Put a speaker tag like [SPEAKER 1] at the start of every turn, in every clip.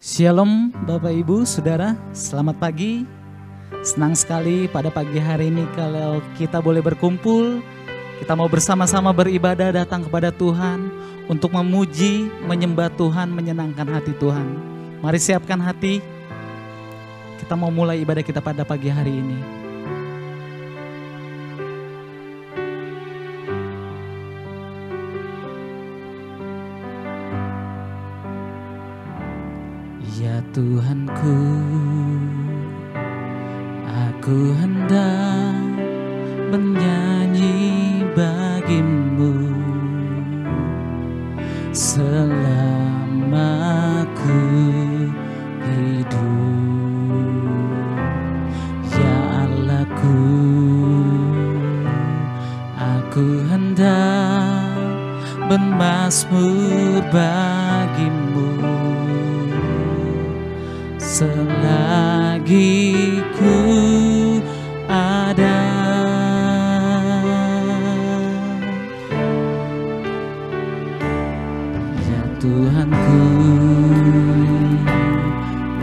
[SPEAKER 1] Shalom Bapak Ibu Saudara, selamat pagi. Senang sekali pada pagi hari ini kalau kita boleh berkumpul. Kita mau bersama-sama beribadah datang kepada Tuhan untuk memuji, menyembah Tuhan, menyenangkan hati Tuhan. Mari siapkan hati, kita mau mulai ibadah kita pada pagi hari ini. Ya Tuhanku, aku hendak menyanyi bagimu selama ku hidup. Ya Allahku, aku hendak bermazmur bagimu selagi ku ada. Ya Tuhanku,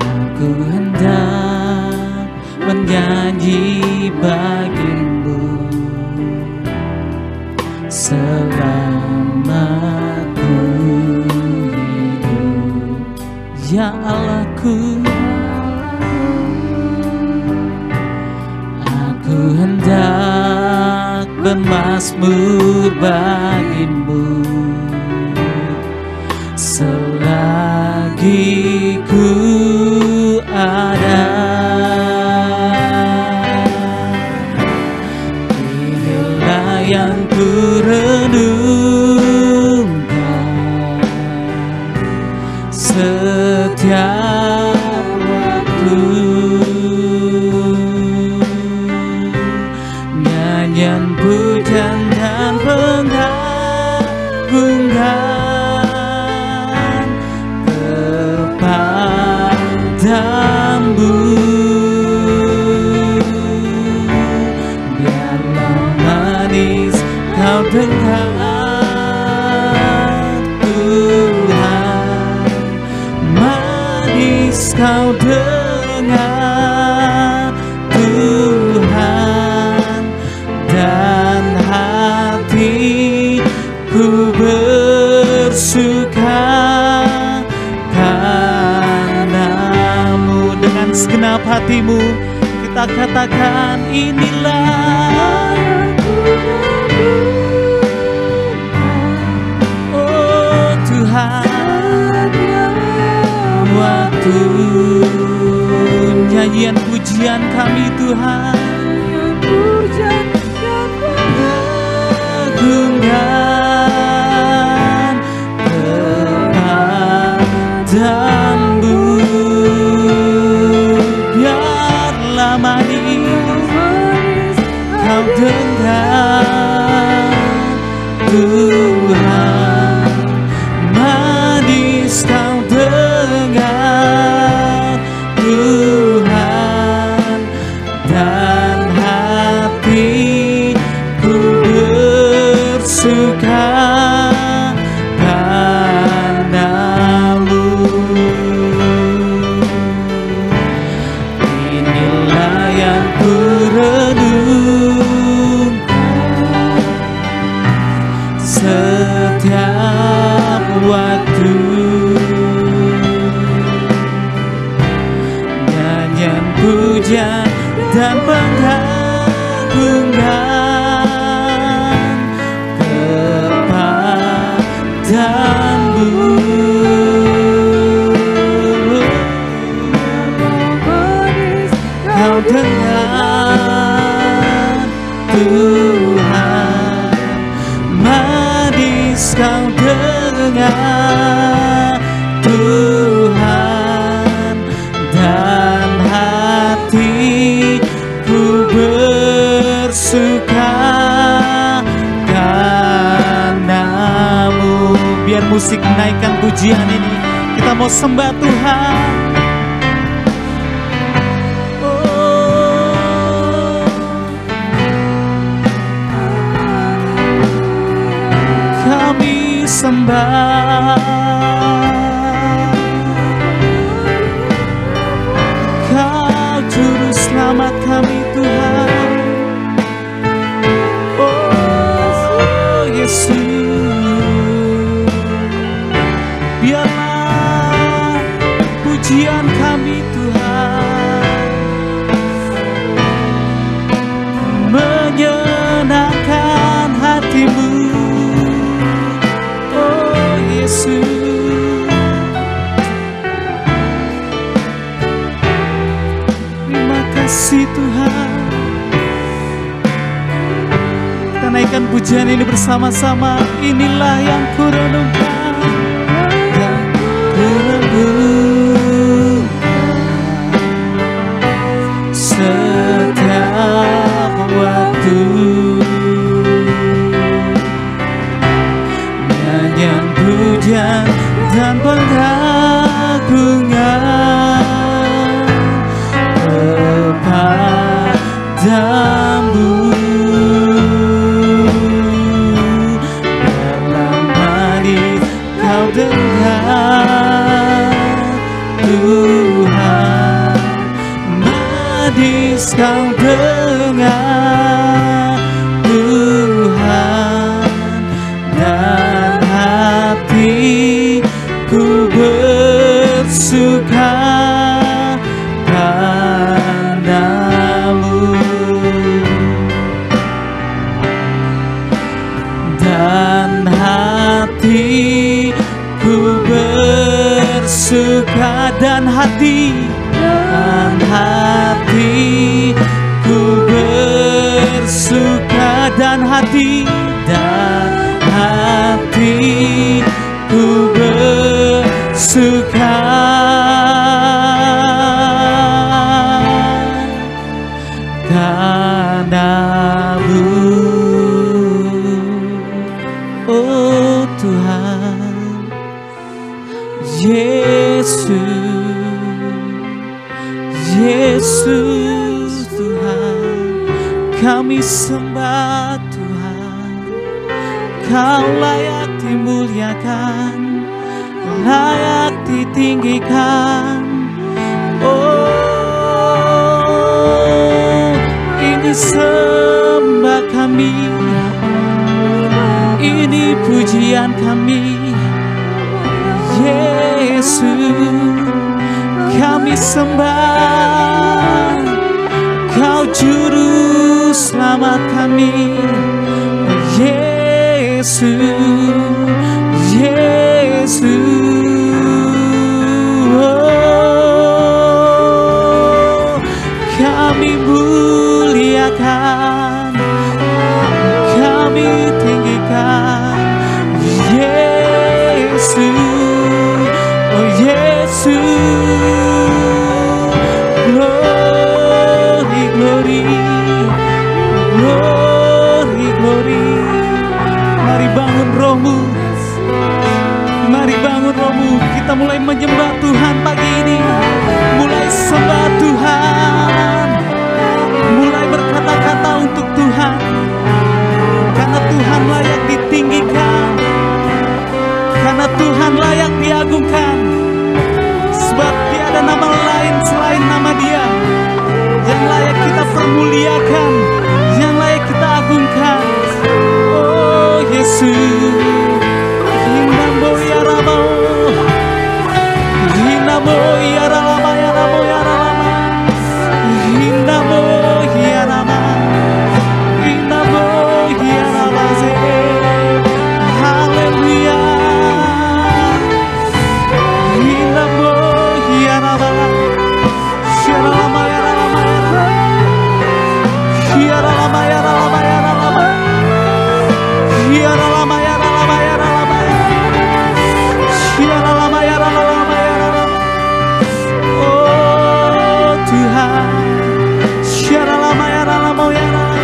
[SPEAKER 1] aku hendak menyanyi bagimu selama ku hidup. Ya Allahku, aku hendak bermazmur bagimu selagi ku ada. Inilah yang ku renungkan setiap waktu, nyanyian pujian dan pengagungan kepadamu. Biarlah manis kau dengar Tuhan, manis kau dengar Tuhan, dan hatiku bersuka karenamu. Dengan segenap hatimu kita katakan, inilah oh Tuhan, waktu nyanyian pujian kami Tuhan, pengagungan kepadamu. Biarlah manis kau dengar Tuhan, manis kau dengar Tuhan, dan hatiku bersuka karenamu. Inilah yang ku renungkan setiap waktu, nyanyian pujian dan pengagungan kepadamu. Kau dengar Tuhan, manis kau dengar Tuhan, dan hatiku bersuka karenamu. Biar musik menaikkan pujian ini, kita mau sembah Tuhan. Kami sembah Yesus. Biarlah pujian kami Tuhan menyenangkan hatimu, oh Yesus. Terima kasih Tuhan. Kita naikkan pujian ini bersama-sama. Inilah yang kurenungkan, yang kurenungkan setiap waktu. Nyanyian pujian dan pengagungan kepadamu. Dalam manis kau dengar Tuhan, manis kau dengar Tuhan, dan hatiku bersuka padamu, dan hatiku bersuka, dan hatiku bersuka, dan hatiku bersuka padamu, oh Tuhan Yesus Tuhan, kami sembah Tuhan. Kau layak dimuliakan, layak ditinggikan. Oh, ini sembah kami, ini pujian kami, Yesus. Kami sembah, Kau juru selamat kami, Yesus. Oh, kami muliakan, kami tinggikan, Yesus. Oh Yesus. Mari bangun rohmu, mari bangun rohmu. Kita mulai menyembah Tuhan pagi ini, mulai sembah Tuhan, mulai berkata-kata untuk Tuhan, karena Tuhan layak ditinggikan, karena Tuhan layak diagungkan. Sebab tiada nama lain selain nama Dia yang layak kita permuliakan, yang layak kita agungkan. Oh Yesus, Hindamo ya Rama, Hindamo ya Rama ya Rama ya Rama, Hindamo ya Rama, Hindamo ya Rama. Haleluya. Hindamo ya Rama, Rama ya Rama ya Rama, ya Rama ya Rama ya Rama, ya Rama ya Rama ya Rama, ya Rama ya Rama ya Rama. Oh Tuhan, ya Rama ya Rama ya Rama.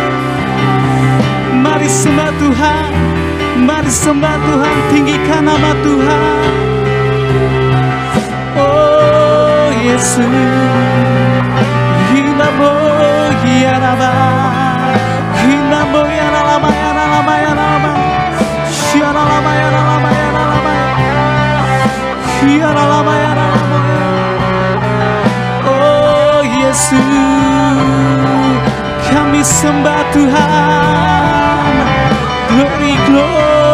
[SPEAKER 1] Mari sembah Tuhan, mari sembah Tuhan, tinggikan nama Tuhan. Oh Yesus. Hindamo ya Rama, Hindamo ya Rama ya Rama ya Rama, ya Rama ya Rama ya Rama, ya Rama ya Rama. Oh Yesus, kami sembah Tuhan. Glory, glory.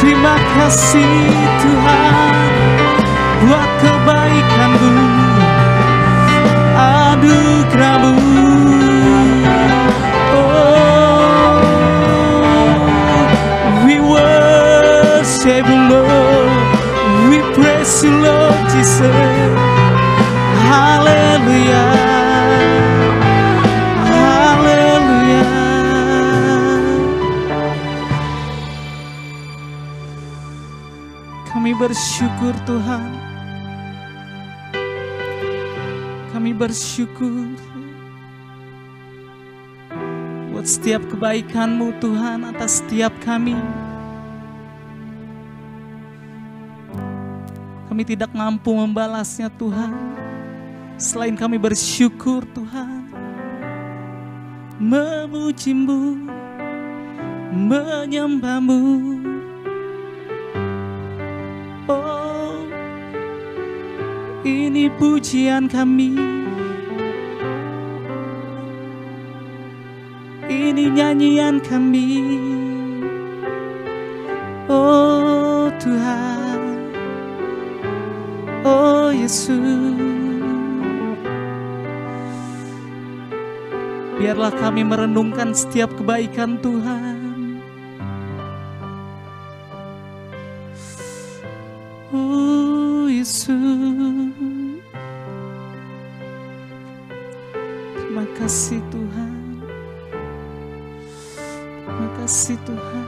[SPEAKER 1] Terima kasih Tuhan buat kebaikan-Mu, anugerah-Mu. Oh, we worship you Lord, we praise you Lord Jesus. Haleluya, haleluya. Kami bersyukur Tuhan, kami bersyukur buat setiap kebaikan-Mu Tuhan atas setiap kami. Kami tidak mampu membalasnya Tuhan, selain kami bersyukur Tuhan, memuji-Mu, menyembah-Mu. Oh, ini pujian kami, ini nyanyian kami. Oh Tuhan, oh Yesus, biarlah kami merenungkan setiap kebaikan Tuhan. Oh Yesus, terima kasih Tuhan, terima kasih Tuhan.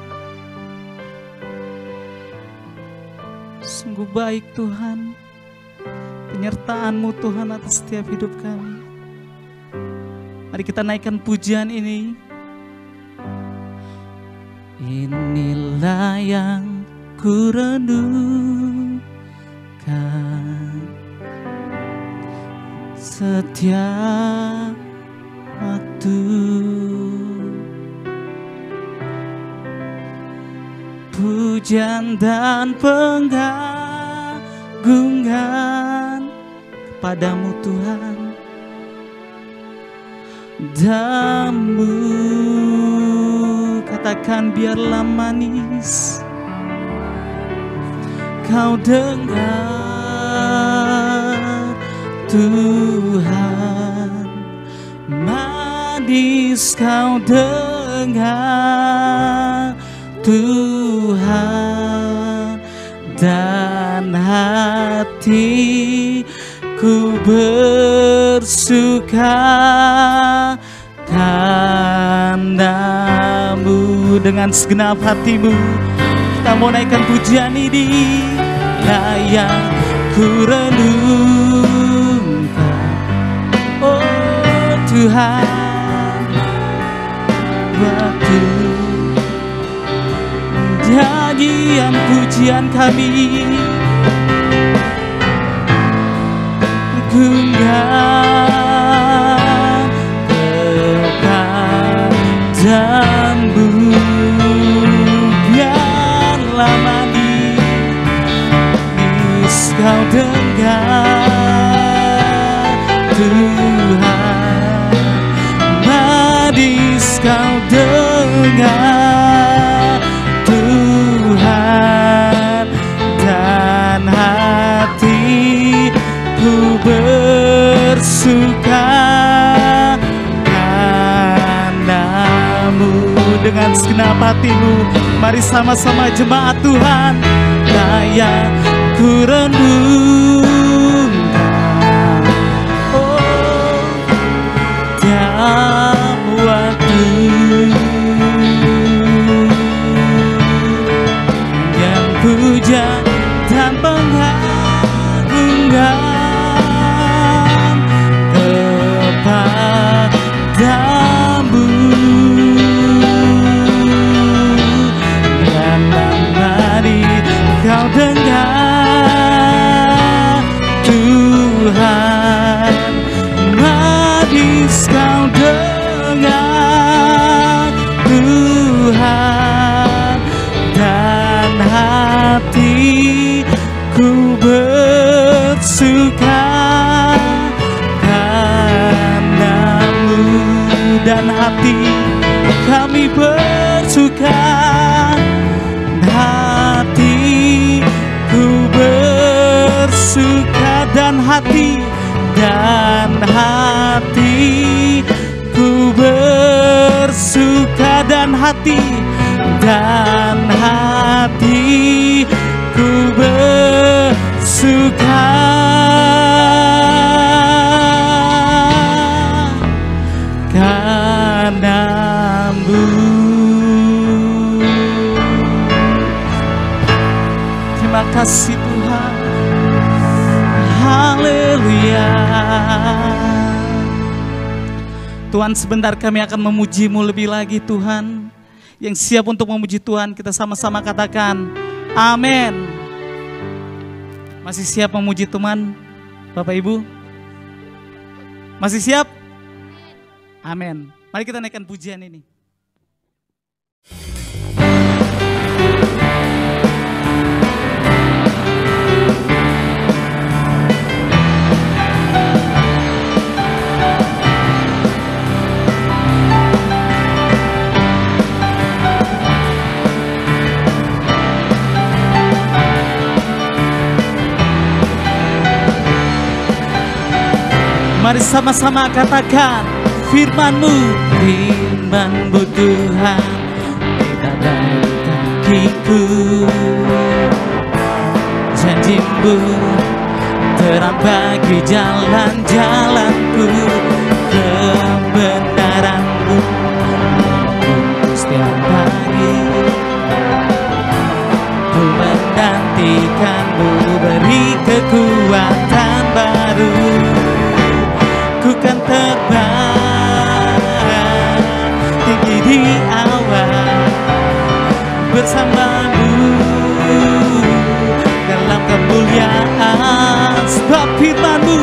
[SPEAKER 1] Sungguh baik Tuhan, penyertaan-Mu Tuhan atas setiap hidup kami. Mari kita naikkan pujian ini. Inilah yang ku renungkan setiap waktu, pujian dan pengagungkan kepadamu Tuhan. Damu, katakan biarlah manis kau dengar Tuhan, manis kau dengar Tuhan, dan hatiku bersuka karena-Mu. Dengan segenap hatimu kita mau naikkan pujian ini. Lah yang ku renungkan, oh Tuhan, waktu nyanyian pujian kami gunggang kepadamu, biarlah manis kau dengar Tuhan, manis kau dengar Tuhan, dan hatiku bersuka karena-Mu. Dengan segenap hatimu, mari sama-sama jemaat Tuhan. Lah yang ku renungkan, oh tiap waktu, yang puja dan pengagungkan kepadamu, dan mari kau dengar Tuhan, manis kau dengar Tuhan, dan hatiku bersuka karena-Mu, dan hati kami bersuka, hati hatiku bersuka, dan hatiku bersuka. Karena-Mu. Terima kasih Tuhan. Haleluya. Tuhan, sebentar kami akan memuji-Mu lebih lagi Tuhan. Yang siap untuk memuji Tuhan, kita sama-sama katakan amin. Masih siap memuji Tuhan Bapak Ibu? Masih siap? Amin. Mari kita naikkan pujian ini. Mari sama-sama katakan firman-Mu, firman-Mu Tuhan, kita dari kakiku. Janji-Mu terang bagi jalan-jalanku, kebenaran-Mu menuntun setiap hari. Ku menantikan-Mu, beri kekuatan baru. Ku kan terbang tinggi di awan bersama-Mu dalam kemuliaan, sebab firman-Mu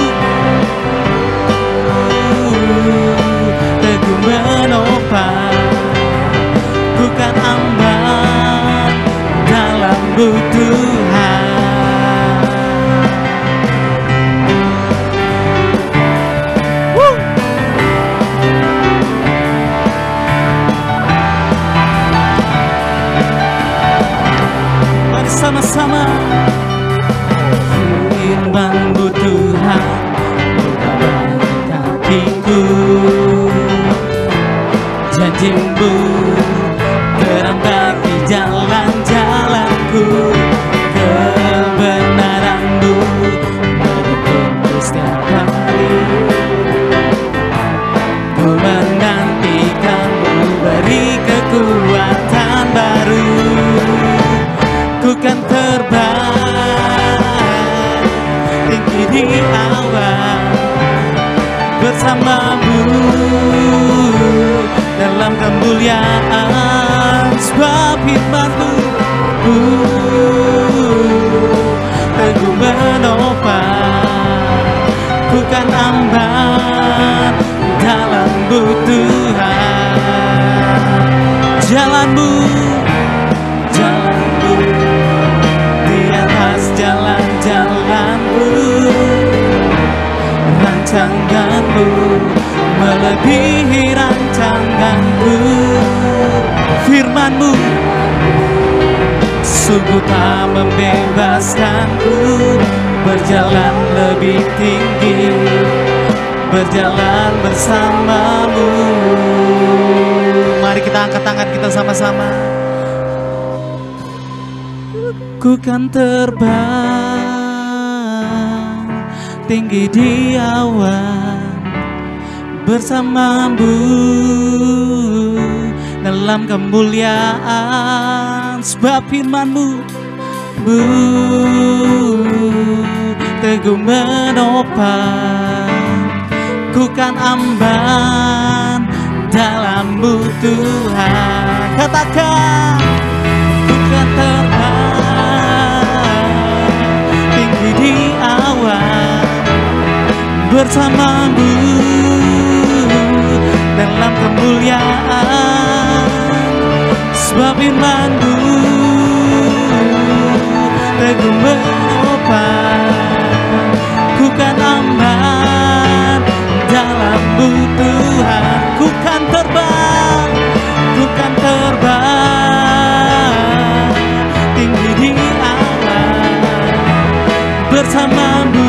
[SPEAKER 1] teguh menopang. Ku kan aman dalam-Mu Tuhan. Sama-sama firman-Mu Tuhan, terang kakiku. Janji-Mu terang bagi jalan-jalanku, kebenaran-Mu menuntun setiap hari. Ku menantikan-Mu, beri kekuatan baru. Ku kan terbang tinggi di awan bersama-Mu dalam kemuliaan, sebab firman-Mu teguh menopang. Ku kan aman dalam-Mu Tuhan. Jalan-Mu jalan-jalan-Mu, rancangan-Mu melebihi rancangan-Ku. Firman-Mu sungguh tak membebaskan-Ku, berjalan lebih tinggi, berjalan bersama-Mu. Mari kita angkat tangan kita sama-sama. Ku kan terbang tinggi di awan bersama-Mu dalam kemuliaan, sebab firman-Mu teguh menopang. Ku kan aman dalam-Mu Tuhan. Katakan, ku kan terbang di awan bersama-Mu dalam kemuliaan, sebab firman-Mu teguh menopang. Ku kan aman dalam-Mu Tuhan. Ku kan terbang, ku kan terbang tinggi di awan bersama-Mu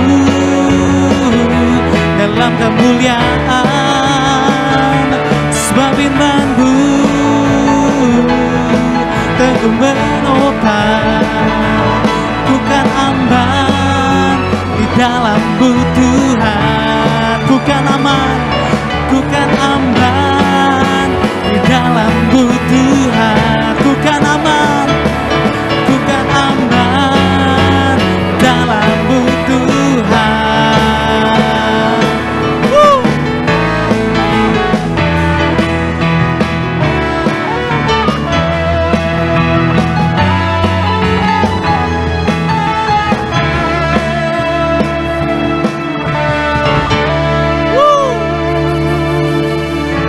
[SPEAKER 1] kan aman, ku kan aman di dalam-Mu Tuhan. Ku kan aman, ku kan aman dalam-Mu Tuhan.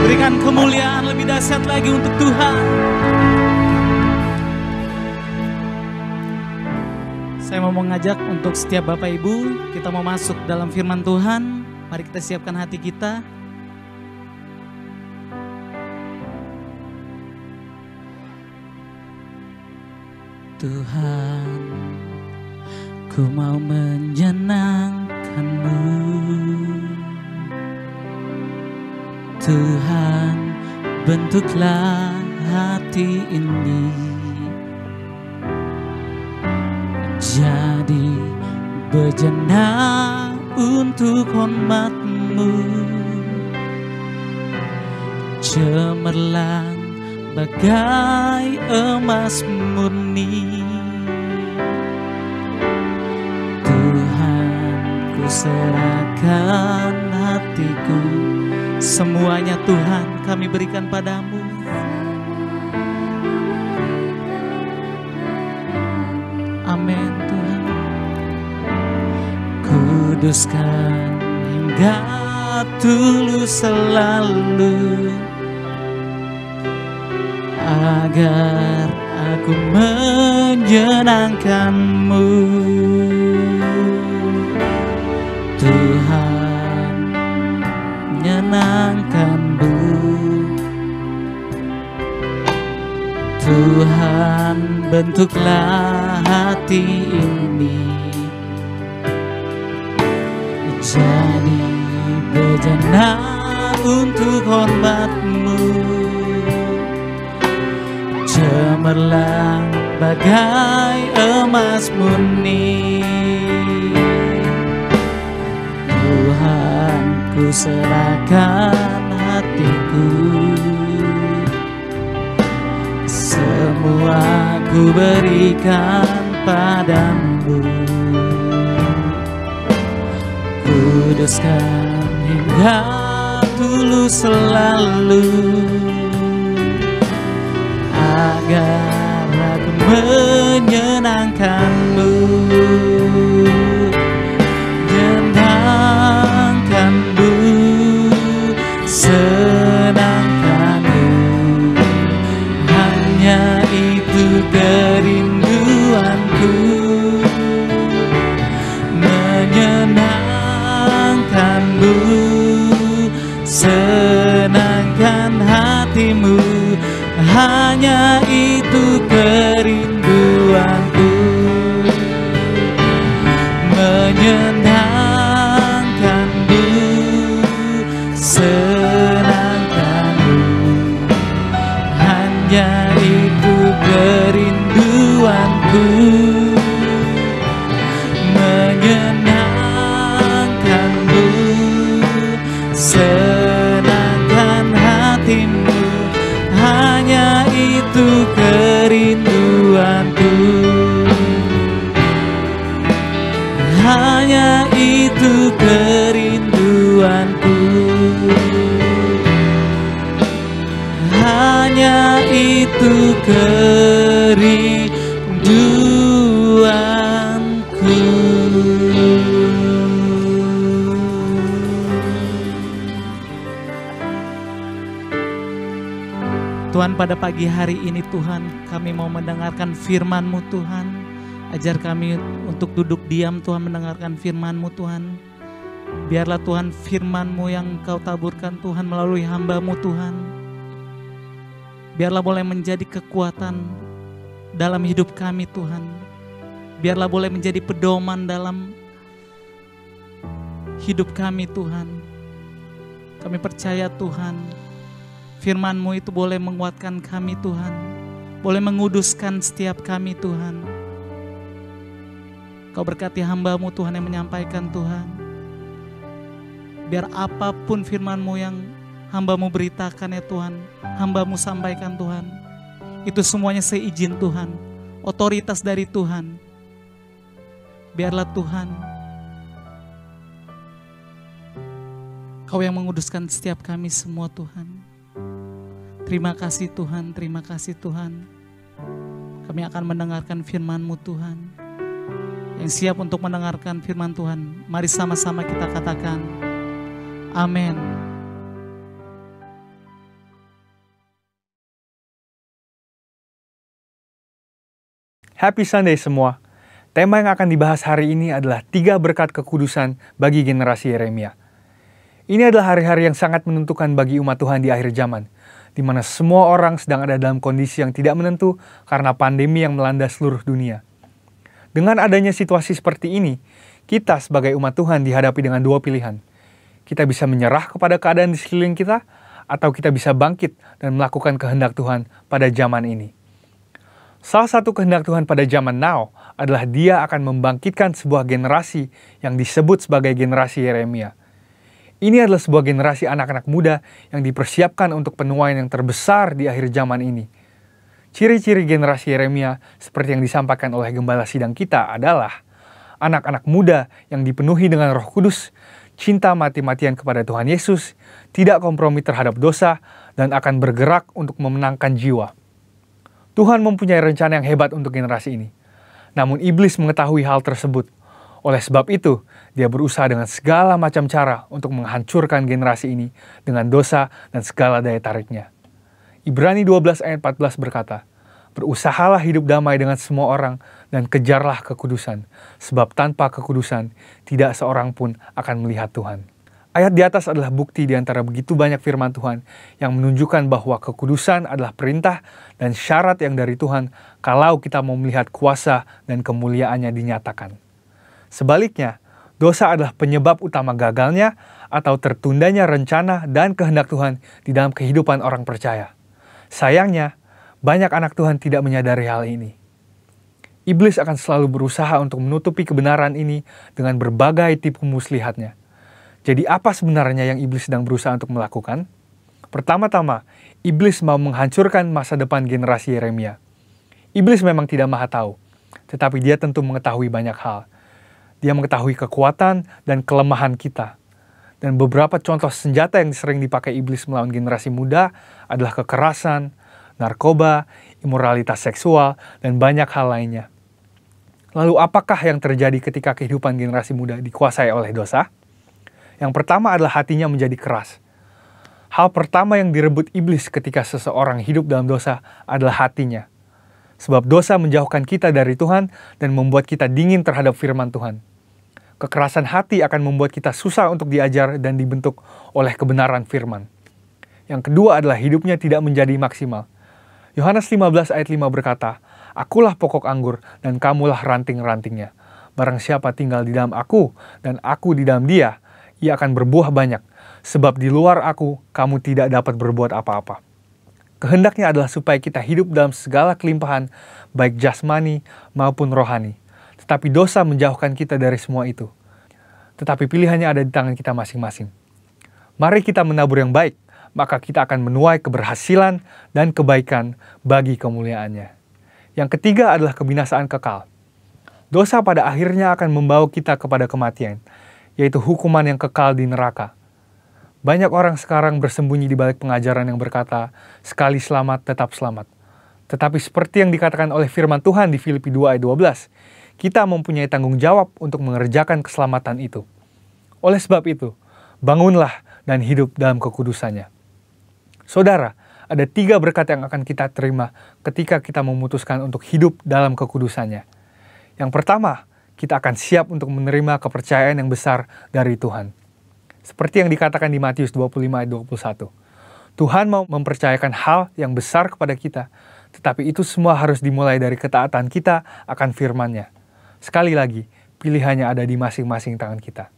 [SPEAKER 1] Berikan kemuliaan lebih dahsyat lagi untuk Tuhan. Saya mau mengajak untuk setiap Bapak Ibu, kita mau masuk dalam firman Tuhan. Mari kita siapkan hati kita. Tuhan, ku mau menyenangkan-Mu. Tuhan, bentuklah hati ini jadi bejana untuk hormat-Mu, cemerlang bagai emas murni. Tuhan, ku serahkan hatiku, semuanya Tuhan kami berikan padamu. Amin Tuhan. Kuduskan hingga tulus selalu, agar aku menyenangkan-Mu. Tuhan, menyenangkan-Mu. Tuhan, bentuklah hati ini jadi bejana untuk hormat-Mu, cemerlang bagai emas murni. Tuhan, ku serahkan hatiku, semua ku berikan padamu. Kuduskan hingga tulus selalu, agar aku menyenangkan-Mu. Menyenangkan-Mu, senangkan-Mu, hanya itu kerinduanku. Menyenangkan-Mu, senangkan hatimu, hanya itu kerinduanku. Menyenangkan-Mu, senangkan-Mu, hanya itu kerinduanku. Menyenangkan-Mu, senangkan hatimu, hanya itu kerinduanku. Hanya itu kerinduanku. Hanya itu kerinduanku. Tuhan, pada pagi hari ini Tuhan, kami mau mendengarkan firman-Mu Tuhan. Ajar kami untuk duduk diam Tuhan, mendengarkan firman-Mu Tuhan. Biarlah Tuhan firman-Mu yang Kau taburkan Tuhan melalui hamba-Mu Tuhan, biarlah boleh menjadi kekuatan dalam hidup kami Tuhan. Biarlah boleh menjadi pedoman dalam hidup kami Tuhan. Kami percaya Tuhan, firman-Mu itu boleh menguatkan kami Tuhan, boleh menguduskan setiap kami Tuhan. Kau berkati hamba-Mu Tuhan yang menyampaikan Tuhan. Biar apapun firman-Mu yang hamba-Mu beritakan ya Tuhan, hamba-Mu sampaikan Tuhan, itu semuanya seizin Tuhan, otoritas dari Tuhan. Biarlah Tuhan, Kau yang menguduskan setiap kami semua Tuhan. Terima kasih Tuhan, terima kasih Tuhan. Kami akan mendengarkan firman-Mu Tuhan. Yang siap untuk mendengarkan firman Tuhan, mari sama-sama kita katakan, amin.
[SPEAKER 2] Happy Sunday semua. Tema yang akan dibahas hari ini adalah 3 berkat kekudusan bagi generasi Yeremia. Ini adalah hari-hari yang sangat menentukan bagi umat Tuhan di akhir zaman, di mana semua orang sedang ada dalam kondisi yang tidak menentu karena pandemi yang melanda seluruh dunia. Dengan adanya situasi seperti ini, kita sebagai umat Tuhan dihadapi dengan 2 pilihan. Kita bisa menyerah kepada keadaan di sekeliling kita, atau kita bisa bangkit dan melakukan kehendak Tuhan pada zaman ini. Salah satu kehendak Tuhan pada zaman now adalah Dia akan membangkitkan sebuah generasi yang disebut sebagai generasi Yeremia. Ini adalah sebuah generasi anak-anak muda yang dipersiapkan untuk penuaian yang terbesar di akhir zaman ini. Ciri-ciri generasi Yeremia seperti yang disampaikan oleh gembala sidang kita adalah anak-anak muda yang dipenuhi dengan Roh Kudus, cinta mati-matian kepada Tuhan Yesus, tidak kompromi terhadap dosa, dan akan bergerak untuk memenangkan jiwa. Tuhan mempunyai rencana yang hebat untuk generasi ini. Namun iblis mengetahui hal tersebut. Oleh sebab itu, dia berusaha dengan segala macam cara untuk menghancurkan generasi ini dengan dosa dan segala daya tariknya. Ibrani 12 ayat 14 berkata, "Berusahalah hidup damai dengan semua orang dan kejarlah kekudusan, sebab tanpa kekudusan tidak seorang pun akan melihat Tuhan." Ayat di atas adalah bukti di antara begitu banyak firman Tuhan yang menunjukkan bahwa kekudusan adalah perintah dan syarat yang dari Tuhan kalau kita mau melihat kuasa dan kemuliaannya dinyatakan. Sebaliknya, dosa adalah penyebab utama gagalnya atau tertundanya rencana dan kehendak Tuhan di dalam kehidupan orang percaya. Sayangnya, banyak anak Tuhan tidak menyadari hal ini. Iblis akan selalu berusaha untuk menutupi kebenaran ini dengan berbagai tipu muslihatnya. Jadi apa sebenarnya yang iblis sedang berusaha untuk melakukan? Pertama-tama, iblis mau menghancurkan masa depan generasi Yeremia. Iblis memang tidak maha tahu, tetapi dia tentu mengetahui banyak hal. Dia mengetahui kekuatan dan kelemahan kita. Dan beberapa contoh senjata yang sering dipakai iblis melawan generasi muda adalah kekerasan, narkoba, imoralitas seksual, dan banyak hal lainnya. Lalu apakah yang terjadi ketika kehidupan generasi muda dikuasai oleh dosa? Yang pertama adalah hatinya menjadi keras. Hal pertama yang direbut iblis ketika seseorang hidup dalam dosa adalah hatinya. Sebab dosa menjauhkan kita dari Tuhan dan membuat kita dingin terhadap firman Tuhan. Kekerasan hati akan membuat kita susah untuk diajar dan dibentuk oleh kebenaran firman. Yang kedua adalah hidupnya tidak menjadi maksimal. Yohanes 15 ayat 5 berkata, "Akulah pokok anggur dan kamulah ranting-rantingnya. Barang siapa tinggal di dalam aku dan aku di dalam dia, ia akan berbuah banyak. Sebab di luar aku, kamu tidak dapat berbuat apa-apa." Kehendaknya adalah supaya kita hidup dalam segala kelimpahan, baik jasmani maupun rohani. Tetapi dosa menjauhkan kita dari semua itu. Tetapi pilihannya ada di tangan kita masing-masing. Mari kita menabur yang baik, maka kita akan menuai keberhasilan dan kebaikan bagi kemuliaannya. Yang ketiga adalah kebinasaan kekal. Dosa pada akhirnya akan membawa kita kepada kematian, yaitu hukuman yang kekal di neraka. Banyak orang sekarang bersembunyi di balik pengajaran yang berkata, sekali selamat tetap selamat. Tetapi seperti yang dikatakan oleh firman Tuhan di Filipi 2 ayat 12, kita mempunyai tanggung jawab untuk mengerjakan keselamatan itu. Oleh sebab itu, bangunlah dan hidup dalam kekudusannya. Saudara, ada 3 berkat yang akan kita terima ketika kita memutuskan untuk hidup dalam kekudusannya. Yang pertama, kita akan siap untuk menerima kepercayaan yang besar dari Tuhan. Seperti yang dikatakan di Matius 25 ayat 21. Tuhan mau mempercayakan hal yang besar kepada kita, tetapi itu semua harus dimulai dari ketaatan kita akan firman-Nya. Sekali lagi, pilihannya ada di masing-masing tangan kita.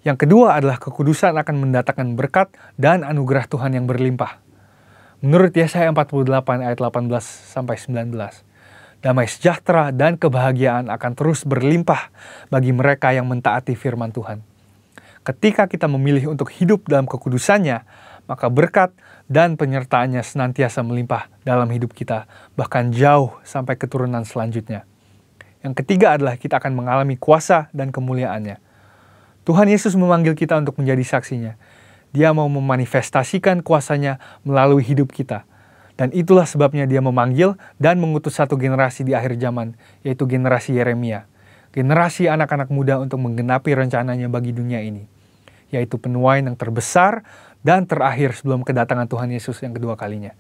[SPEAKER 2] Yang kedua adalah kekudusan akan mendatangkan berkat dan anugerah Tuhan yang berlimpah. Menurut Yesaya 48 ayat 18-19, damai sejahtera dan kebahagiaan akan terus berlimpah bagi mereka yang mentaati firman Tuhan. Ketika kita memilih untuk hidup dalam kekudusannya, maka berkat dan penyertaannya senantiasa melimpah dalam hidup kita, bahkan jauh sampai keturunan selanjutnya. Yang ketiga adalah kita akan mengalami kuasa dan kemuliaannya. Tuhan Yesus memanggil kita untuk menjadi saksinya. Dia mau memanifestasikan kuasanya melalui hidup kita. Dan itulah sebabnya dia memanggil dan mengutus satu generasi di akhir zaman, yaitu generasi Yeremia. Generasi anak-anak muda untuk menggenapi rencananya bagi dunia ini, yaitu penuaian yang terbesar dan terakhir sebelum kedatangan Tuhan Yesus yang kedua kalinya.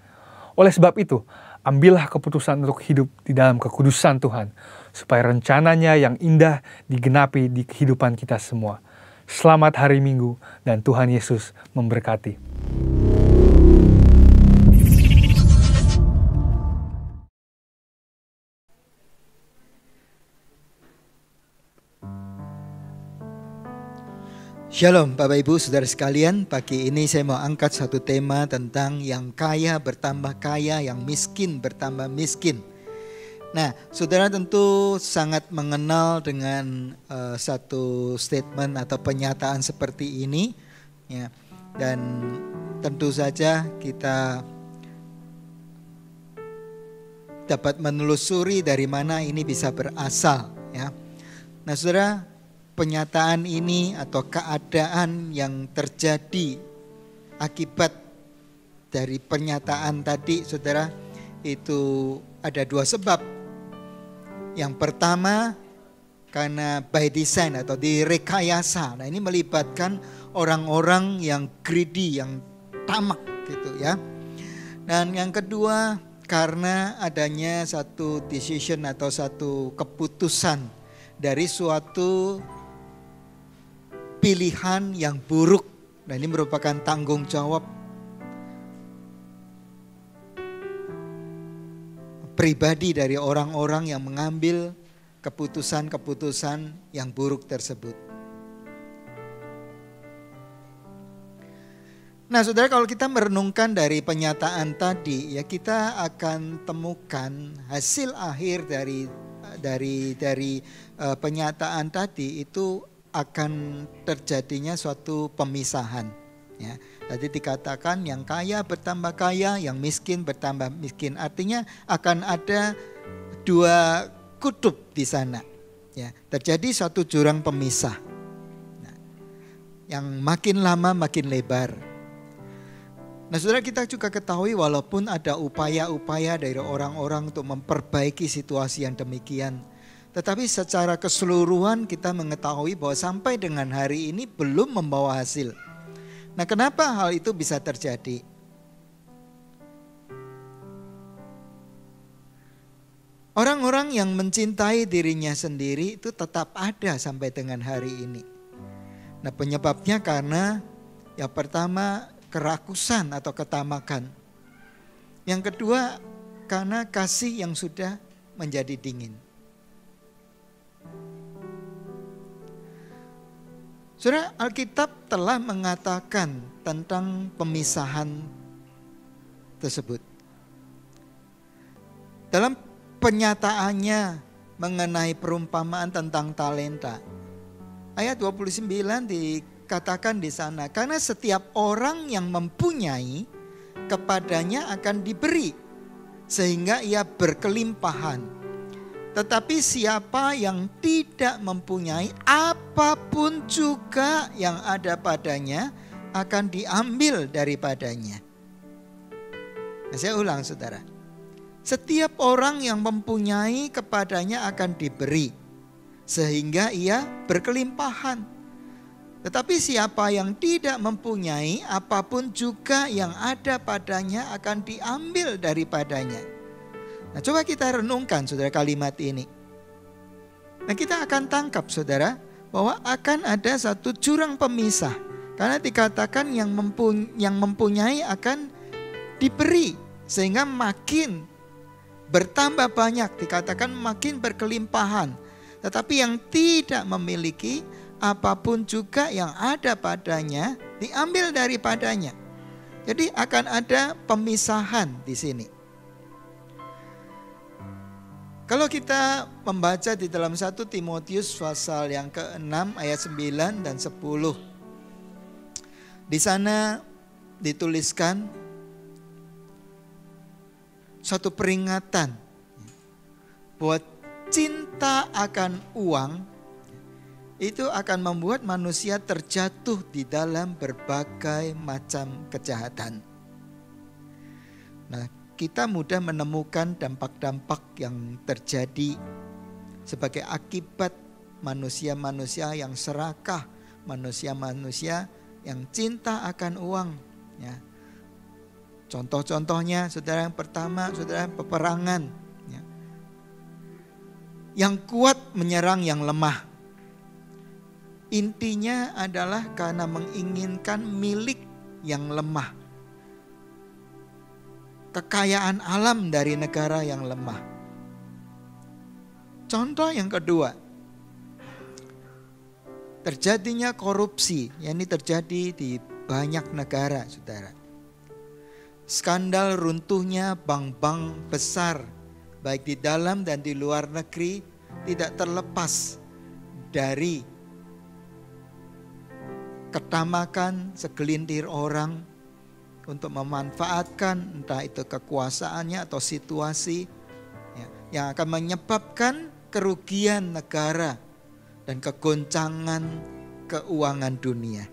[SPEAKER 2] Oleh sebab itu, ambillah keputusan untuk hidup di dalam kekudusan Tuhan, supaya rencananya yang indah digenapi di kehidupan kita semua. Selamat hari Minggu dan Tuhan Yesus memberkati.
[SPEAKER 3] Shalom Bapak Ibu Saudara sekalian, pagi ini saya mau angkat satu tema tentang yang kaya bertambah kaya, yang miskin bertambah miskin. Nah, saudara tentu sangat mengenal dengan satu statement atau pernyataan seperti ini, ya. Dan tentu saja kita dapat menelusuri dari mana ini bisa berasal, ya. Nah, saudara, pernyataan ini atau keadaan yang terjadi akibat dari pernyataan tadi, saudara, itu ada dua sebab. Yang pertama, karena by design atau direkayasa. Nah, ini melibatkan orang-orang yang greedy, yang tamak gitu ya. Dan yang kedua, karena adanya satu decision atau satu keputusan dari suatu pilihan yang buruk. Nah, ini merupakan tanggung jawab pribadi dari orang-orang yang mengambil keputusan-keputusan yang buruk tersebut. Nah, saudara, kalau kita merenungkan dari pernyataan tadi, ya kita akan temukan hasil akhir dari pernyataan tadi itu akan terjadinya suatu pemisahan, ya. Tadi dikatakan yang kaya bertambah kaya, yang miskin bertambah miskin. Artinya akan ada dua kutub di sana, ya. Terjadi suatu jurang pemisah, nah, yang makin lama makin lebar. Nah, saudara, kita juga ketahui walaupun ada upaya-upaya dari orang-orang untuk memperbaiki situasi yang demikian, tetapi secara keseluruhan kita mengetahui bahwa sampai dengan hari ini belum membawa hasil. Nah, kenapa hal itu bisa terjadi? Orang-orang yang mencintai dirinya sendiri itu tetap ada sampai dengan hari ini. Nah, penyebabnya karena yang pertama kerakusan atau ketamakan. Yang kedua karena kasih yang sudah menjadi dingin. Saudara, Alkitab telah mengatakan tentang pemisahan tersebut. Dalam pernyataannya mengenai perumpamaan tentang talenta, ayat 29 dikatakan di sana, karena setiap orang yang mempunyai kepadanya akan diberi, sehingga ia berkelimpahan. Tetapi siapa yang tidak mempunyai, apapun juga yang ada padanya akan diambil daripadanya. Nah, saya ulang, saudara. Setiap orang yang mempunyai kepadanya akan diberi, sehingga ia berkelimpahan. Tetapi siapa yang tidak mempunyai, apapun juga yang ada padanya akan diambil daripadanya. Nah, coba kita renungkan, saudara, kalimat ini. Nah, kita akan tangkap, saudara, bahwa akan ada satu jurang pemisah. Karena dikatakan yang mempunyai akan diberi, sehingga makin bertambah banyak, dikatakan makin berkelimpahan. Tetapi yang tidak memiliki, apapun juga yang ada padanya diambil daripadanya. Jadi akan ada pemisahan di sini. Kalau kita membaca di dalam 1 Timotius pasal yang ke-6 ayat 9 dan 10. Di sana dituliskan suatu peringatan bahwa cinta akan uang itu akan membuat manusia terjatuh di dalam berbagai macam kejahatan. Nah, kita mudah menemukan dampak-dampak yang terjadi sebagai akibat manusia-manusia yang serakah, manusia-manusia yang cinta akan uang. Ya. Contoh-contohnya, saudara, yang pertama, saudara, peperangan. Ya. Yang kuat menyerang yang lemah. Intinya adalah karena menginginkan milik yang lemah. Kekayaan alam dari negara yang lemah. Contoh yang kedua, terjadinya korupsi, ini terjadi di banyak negara, saudara. Skandal runtuhnya bank-bank besar, baik di dalam dan di luar negeri, tidak terlepas dari ketamakan segelintir orang untuk memanfaatkan entah itu kekuasaannya atau situasi yang akan menyebabkan kerugian negara dan kegoncangan keuangan dunia.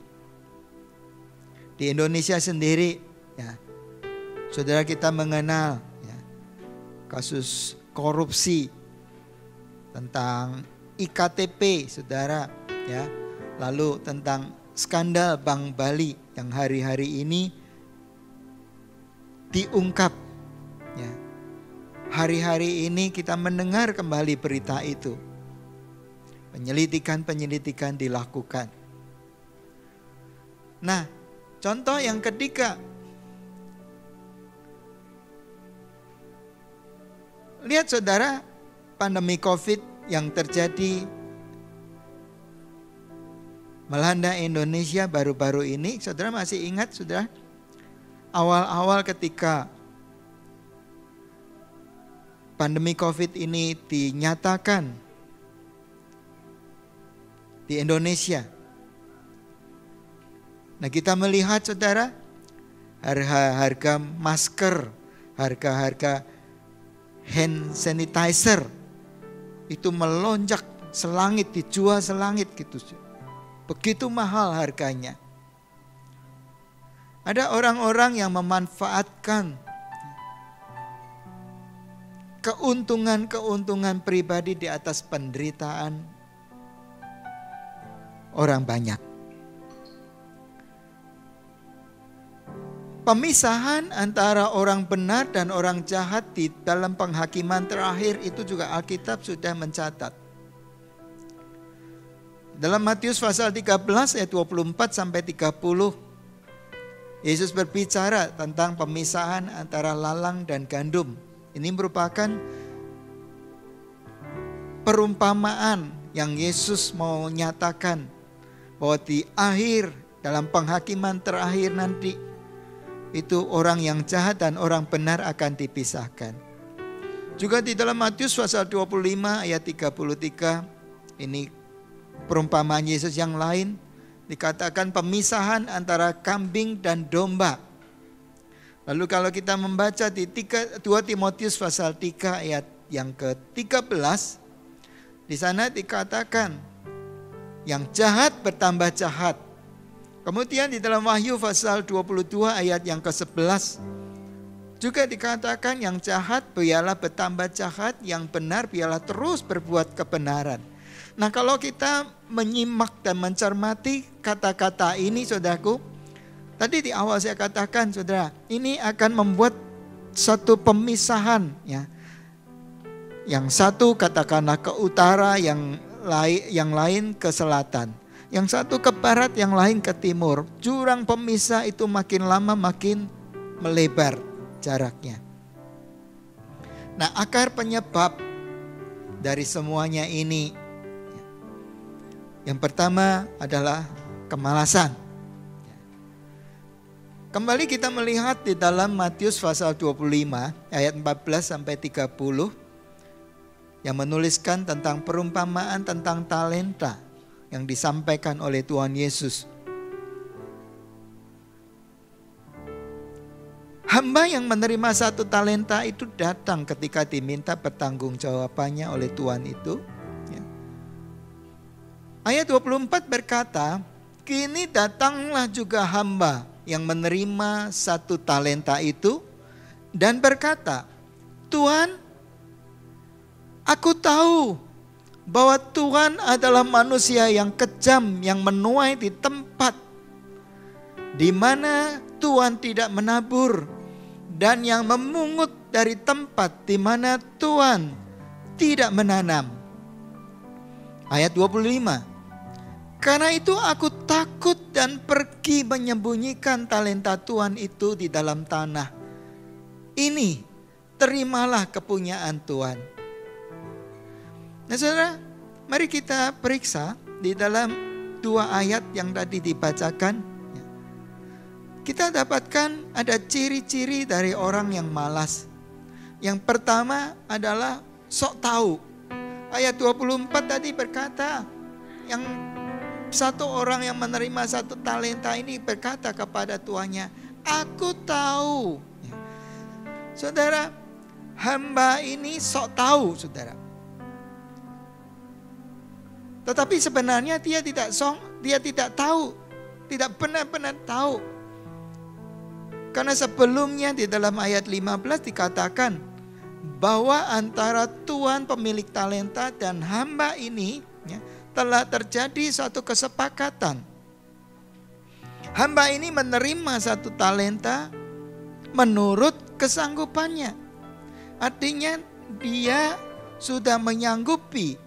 [SPEAKER 3] Di Indonesia sendiri, ya, saudara, kita mengenal ya, kasus korupsi tentang IKTP, saudara, ya, lalu tentang skandal Bank Bali yang hari-hari ini diungkap. Ya. Hari-hari ini kita mendengar kembali berita itu. Penyelidikan dilakukan. Nah, contoh yang ketiga. Lihat, saudara, pandemi COVID yang terjadi melanda Indonesia baru-baru ini. Saudara masih ingat, saudara? Awal-awal ketika pandemi COVID ini dinyatakan di Indonesia. Nah, kita melihat, saudara, harga masker, harga hand sanitizer itu melonjak selangit, dijual selangit gitu. Begitu mahal harganya. Ada orang-orang yang memanfaatkan keuntungan pribadi di atas penderitaan orang banyak. Pemisahan antara orang benar dan orang jahat di dalam penghakiman terakhir itu juga Alkitab sudah mencatat. Dalam Matius pasal 13 ayat 24 sampai 30, Yesus berbicara tentang pemisahan antara lalang dan gandum. Ini merupakan perumpamaan yang Yesus mau nyatakan bahwa di akhir, dalam penghakiman terakhir nanti, itu orang yang jahat dan orang benar akan dipisahkan. Juga di dalam Matius pasal 25 ayat 33, ini perumpamaan Yesus yang lain, dikatakan pemisahan antara kambing dan domba. Lalu kalau kita membaca di 2 Timotius pasal 3 ayat yang ke-13, di sana dikatakan yang jahat bertambah jahat. Kemudian di dalam Wahyu pasal 22 ayat yang ke-11 juga dikatakan yang jahat biarlah bertambah jahat, yang benar biarlah terus berbuat kebenaran. Nah, kalau kita menyimak dan mencermati kata-kata ini, saudaraku, tadi di awal saya katakan, saudara, ini akan membuat satu pemisahan, ya. Yang satu katakanlah ke utara, yang lain ke selatan, yang satu ke barat, yang lain ke timur. Jurang pemisah itu makin lama makin melebar jaraknya. Nah, akar penyebab dari semuanya ini, yang pertama adalah kemalasan. Kembali kita melihat di dalam Matius pasal 25 ayat 14 sampai 30 yang menuliskan tentang perumpamaan tentang talenta yang disampaikan oleh Tuhan Yesus. Hamba yang menerima 1 talenta itu datang ketika diminta pertanggungjawabannya oleh Tuhan itu. Ya. Ayat 24 berkata, kini datanglah juga hamba yang menerima 1 talenta itu dan berkata, Tuhan, aku tahu bahwa Tuhan adalah manusia yang kejam, yang menuai di tempat di mana Tuhan tidak menabur, dan yang memungut dari tempat di mana Tuhan tidak menanam. Ayat 25. Karena itu aku takut dan pergi menyembunyikan talenta Tuhan itu di dalam tanah. Ini terimalah kepunyaan Tuhan. Nah saudara, mari kita periksa di dalam 2 ayat yang tadi dibacakan. Kita dapatkan ada ciri-ciri dari orang yang malas. Yang pertama adalah sok tahu. Ayat 24 tadi berkata, yang 1 orang yang menerima 1 talenta ini berkata kepada tuannya, aku tahu. Saudara, hamba ini sok tahu, saudara. Tetapi sebenarnya dia tidak tahu, tidak benar-benar tahu. Karena sebelumnya di dalam ayat 15 dikatakan bahwa antara Tuhan pemilik talenta dan hamba ini telah terjadi suatu kesepakatan. Hamba ini menerima 1 talenta menurut kesanggupannya. Artinya dia sudah menyanggupi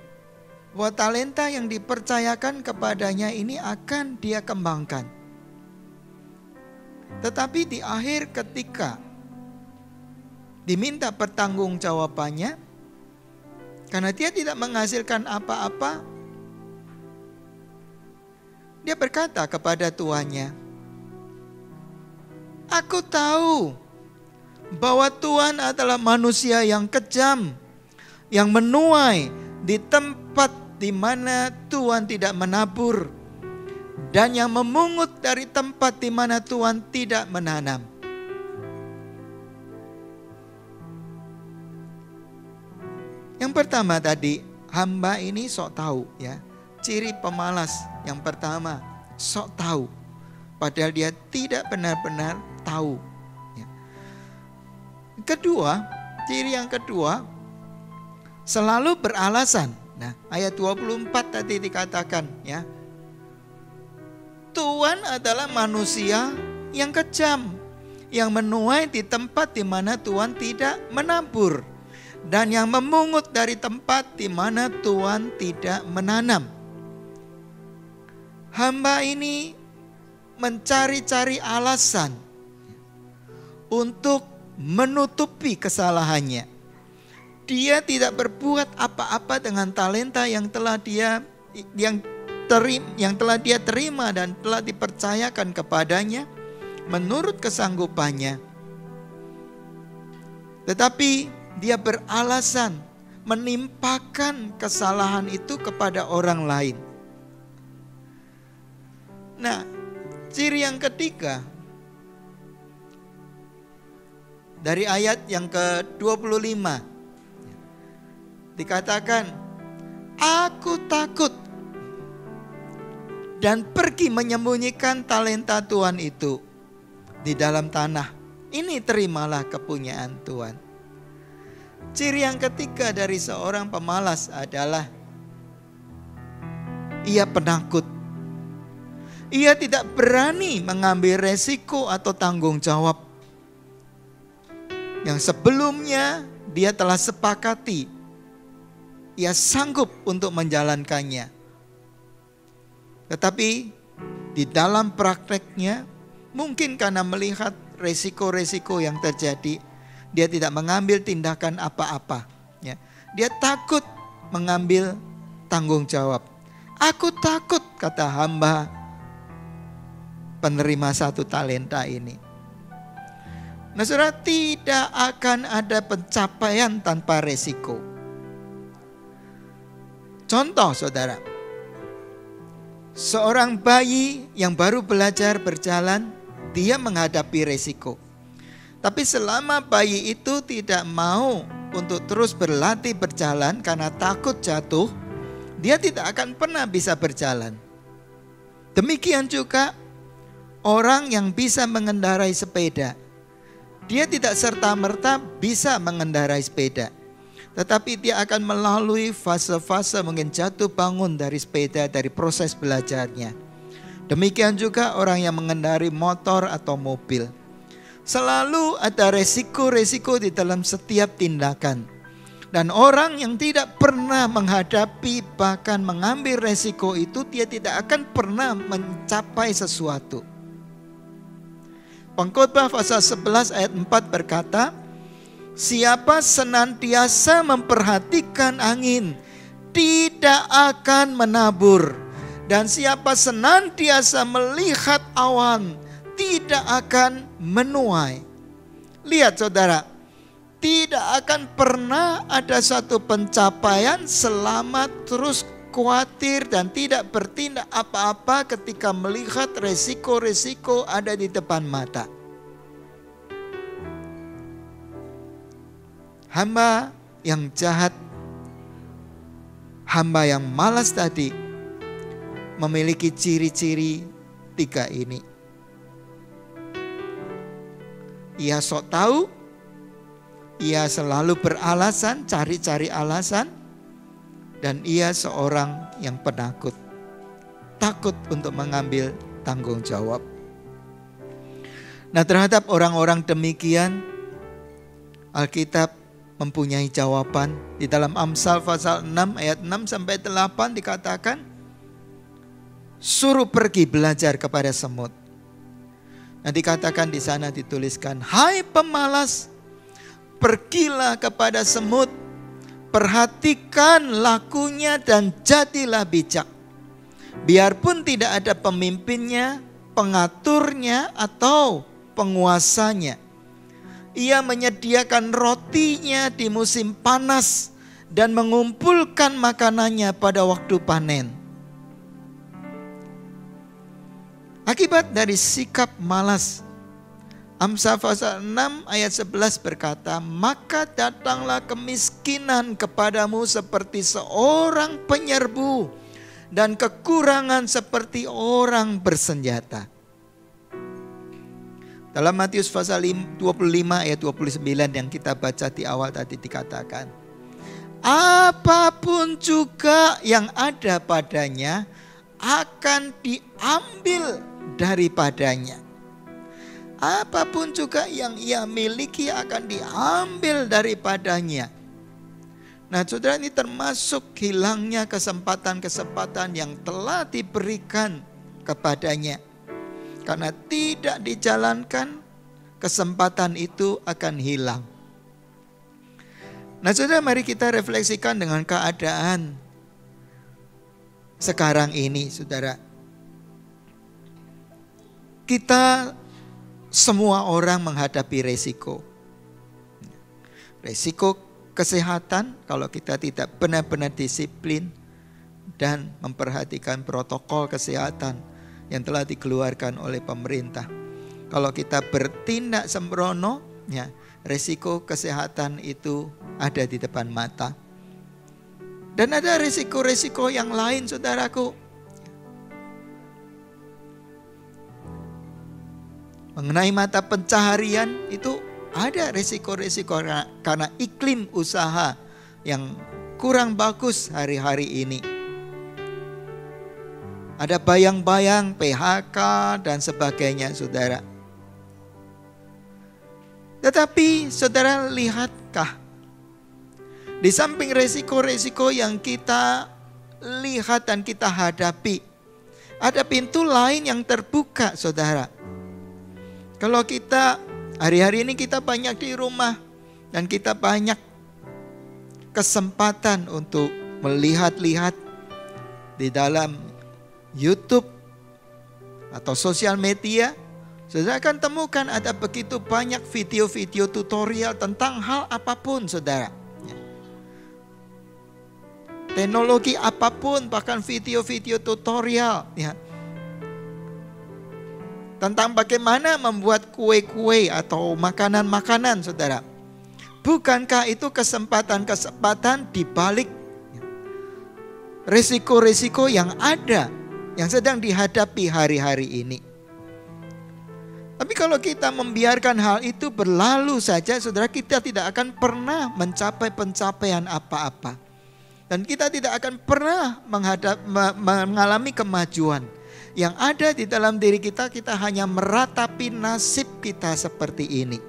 [SPEAKER 3] bahwa talenta yang dipercayakan kepadanya ini akan dia kembangkan. Tetapi di akhir ketika diminta pertanggungjawabannya, karena dia tidak menghasilkan apa-apa, dia berkata kepada tuannya, aku tahu bahwa Tuhan adalah manusia yang kejam, yang menuai di tempat di mana Tuhan tidak menabur, dan yang memungut dari tempat di mana Tuhan tidak menanam. Yang pertama tadi, hamba ini sok tahu ya. Ciri pemalas yang pertama, sok tahu. Padahal dia tidak benar-benar tahu. Ya. Kedua, ciri yang kedua, selalu beralasan. Nah, ayat 24 tadi dikatakan ya. Tuhan adalah manusia yang kejam, yang menuai di tempat di mana Tuhan tidak menabur, dan yang memungut dari tempat di mana Tuhan tidak menanam. Hamba ini mencari-cari alasan untuk menutupi kesalahannya. Dia tidak berbuat apa-apa dengan talenta yang telah dia terima dan telah dipercayakan kepadanya menurut kesanggupannya. Tetapi dia beralasan menimpakan kesalahan itu kepada orang lain. Nah, ciri yang ketiga dari ayat yang ke-25 dikatakan, aku takut dan pergi menyembunyikan talenta Tuhan itu di dalam tanah. Ini terimalah kepunyaan Tuhan. Ciri yang ketiga dari seorang pemalas adalah ia penakut. Ia tidak berani mengambil resiko atau tanggung jawab yang sebelumnya dia telah sepakati. Ia sanggup untuk menjalankannya. Tetapi di dalam prakteknya, mungkin karena melihat resiko-resiko yang terjadi, dia tidak mengambil tindakan apa-apa. Ya. Dia takut mengambil tanggung jawab. Aku takut, kata hamba penerima 1 talenta ini. Nah saudara, tidak akan ada pencapaian tanpa resiko. Contoh saudara, seorang bayi yang baru belajar berjalan, dia menghadapi resiko. Tapi selama bayi itu tidak mau untuk terus berlatih berjalan karena takut jatuh, dia tidak akan pernah bisa berjalan. Demikian juga orang yang bisa mengendarai sepeda. Dia tidak serta-merta bisa mengendarai sepeda. Tetapi dia akan melalui fase-fase mungkin jatuh bangun dari sepeda, dari proses belajarnya. Demikian juga orang yang mengendarai motor atau mobil. Selalu ada resiko-resiko di dalam setiap tindakan. Dan orang yang tidak pernah menghadapi bahkan mengambil resiko itu, dia tidak akan pernah mencapai sesuatu. Pengkhotbah pasal 11 ayat 4 berkata, siapa senantiasa memperhatikan angin tidak akan menabur, dan siapa senantiasa melihat awan tidak akan menuai. Lihat saudara, tidak akan pernah ada satu pencapaian selama terus khawatir dan tidak bertindak apa-apa ketika melihat resiko-resiko ada di depan mata. Hamba yang jahat, hamba yang malas tadi memiliki ciri-ciri 3 ini. Ia sok tahu, ia selalu beralasan, cari-cari alasan, dan ia seorang yang penakut. Takut untuk mengambil tanggung jawab. Nah, terhadap orang-orang demikian, Alkitab mempunyai jawaban. Di dalam Amsal pasal 6 ayat 6 sampai 8 dikatakan, suruh pergi belajar kepada semut. Nah, dikatakan di sana dituliskan, hai pemalas, pergilah kepada semut, perhatikan lakunya dan jadilah bijak. Biarpun tidak ada pemimpinnya, pengaturnya atau penguasanya. Ia menyediakan rotinya di musim panas dan mengumpulkan makanannya pada waktu panen. Akibat dari sikap malas, Amsal pasal 6 ayat 11 berkata, maka datanglah kemiskinan kepadamu seperti seorang penyerbu dan kekurangan seperti orang bersenjata. Dalam Matius pasal 25 ayat 29 yang kita baca di awal tadi dikatakan, apapun juga yang ada padanya akan diambil daripadanya. Apapun juga yang ia miliki akan diambil daripadanya. Nah, saudara, ini termasuk hilangnya kesempatan-kesempatan yang telah diberikan kepadanya. Karena tidak dijalankan, kesempatan itu akan hilang. Nah, saudara, mari kita refleksikan dengan keadaan sekarang ini, saudara. Kita semua orang menghadapi resiko. Resiko kesehatan kalau kita tidak benar-benar disiplin dan memperhatikan protokol kesehatan yang telah dikeluarkan oleh pemerintah. Kalau kita bertindak sembrono, ya, resiko kesehatan itu ada di depan mata. Dan ada resiko-resiko yang lain, saudaraku. Mengenai mata pencaharian itu ada resiko-resiko karena iklim usaha yang kurang bagus hari-hari ini. Ada bayang-bayang PHK dan sebagainya, saudara. Tetapi saudara, lihatkah di samping resiko-resiko yang kita lihat dan kita hadapi, ada pintu lain yang terbuka, saudara. Kalau kita hari-hari ini kita banyak di rumah dan kita banyak kesempatan untuk melihat-lihat di dalam YouTube atau sosial media, saudara akan temukan ada begitu banyak video-video tutorial tentang hal apapun, saudara. Teknologi apapun, bahkan video-video tutorial, ya. tentang bagaimana membuat kue-kue atau makanan-makanan, saudara. Bukankah itu kesempatan-kesempatan di balik risiko-risiko yang ada, yang sedang dihadapi hari-hari ini? Tapi kalau kita membiarkan hal itu berlalu saja, saudara, kita tidak akan pernah mencapai pencapaian apa-apa. Dan kita tidak akan pernah mengalami kemajuan. Yang ada di dalam diri kita, kita hanya meratapi nasib kita seperti ini.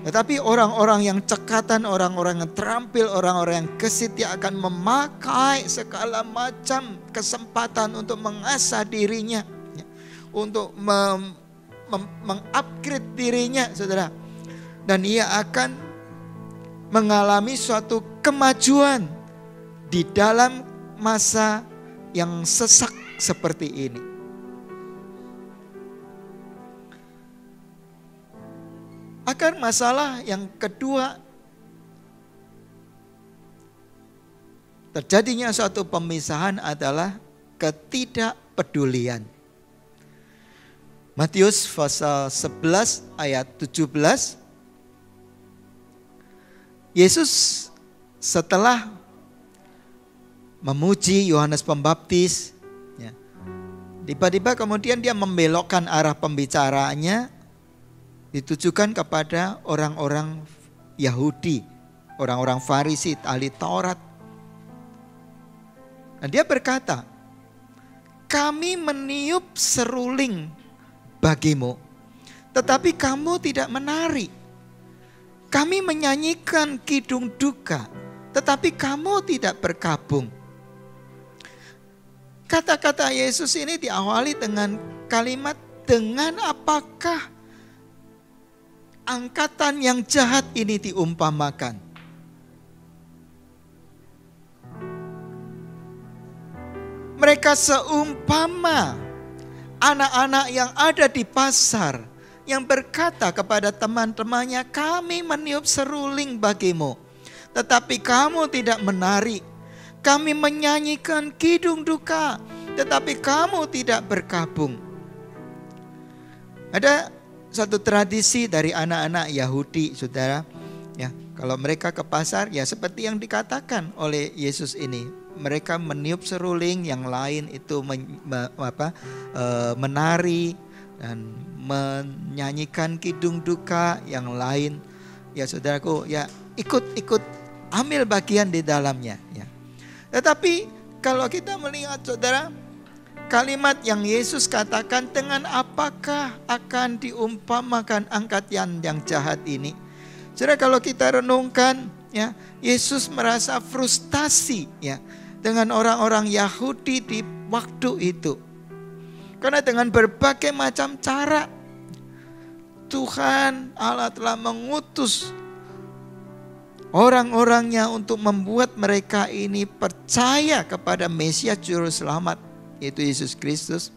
[SPEAKER 3] Tetapi orang-orang yang cekatan, orang-orang yang terampil, orang-orang yang gesit, dia akan memakai segala macam kesempatan untuk mengasah dirinya, untuk mengupgrade dirinya, saudara. Dan ia akan mengalami suatu kemajuan di dalam masa yang sesak seperti ini. Akar masalah yang kedua, terjadinya suatu pemisahan adalah ketidakpedulian. Matius pasal 11 ayat 17. Yesus setelah memuji Yohanes Pembaptis, tiba-tiba kemudian dia membelokkan arah pembicaraannya, ditujukan kepada orang-orang Yahudi, orang-orang Farisi, ahli Taurat. Dan dia berkata, kami meniup seruling bagimu, tetapi kamu tidak menari. Kami menyanyikan kidung duka, tetapi kamu tidak berkabung. Kata-kata Yesus ini diawali dengan kalimat, dengan apakah angkatan yang jahat ini diumpamakan? Mereka seumpama anak-anak yang ada di pasar yang berkata kepada teman-temannya, kami meniup seruling bagimu, tetapi kamu tidak menari. Kami menyanyikan kidung duka, tetapi kamu tidak berkabung. Ada satu tradisi dari anak-anak Yahudi, saudara. Ya, kalau mereka ke pasar, ya seperti yang dikatakan oleh Yesus ini. Mereka meniup seruling, yang lain itu menari dan menyanyikan kidung duka, yang lain, ya saudaraku, ya ikut ambil bagian di dalamnya. Ya. Tetapi kalau kita melihat, saudara, kalimat yang Yesus katakan, dengan apakah akan diumpamakan angkatan yang jahat ini? Saudara, kalau kita renungkan, ya, Yesus merasa frustasi, ya, dengan orang-orang Yahudi di waktu itu. Karena dengan berbagai macam cara Tuhan Allah telah mengutus orang-orangnya untuk membuat mereka ini percaya kepada Mesias Juru Selamat, yaitu Yesus Kristus.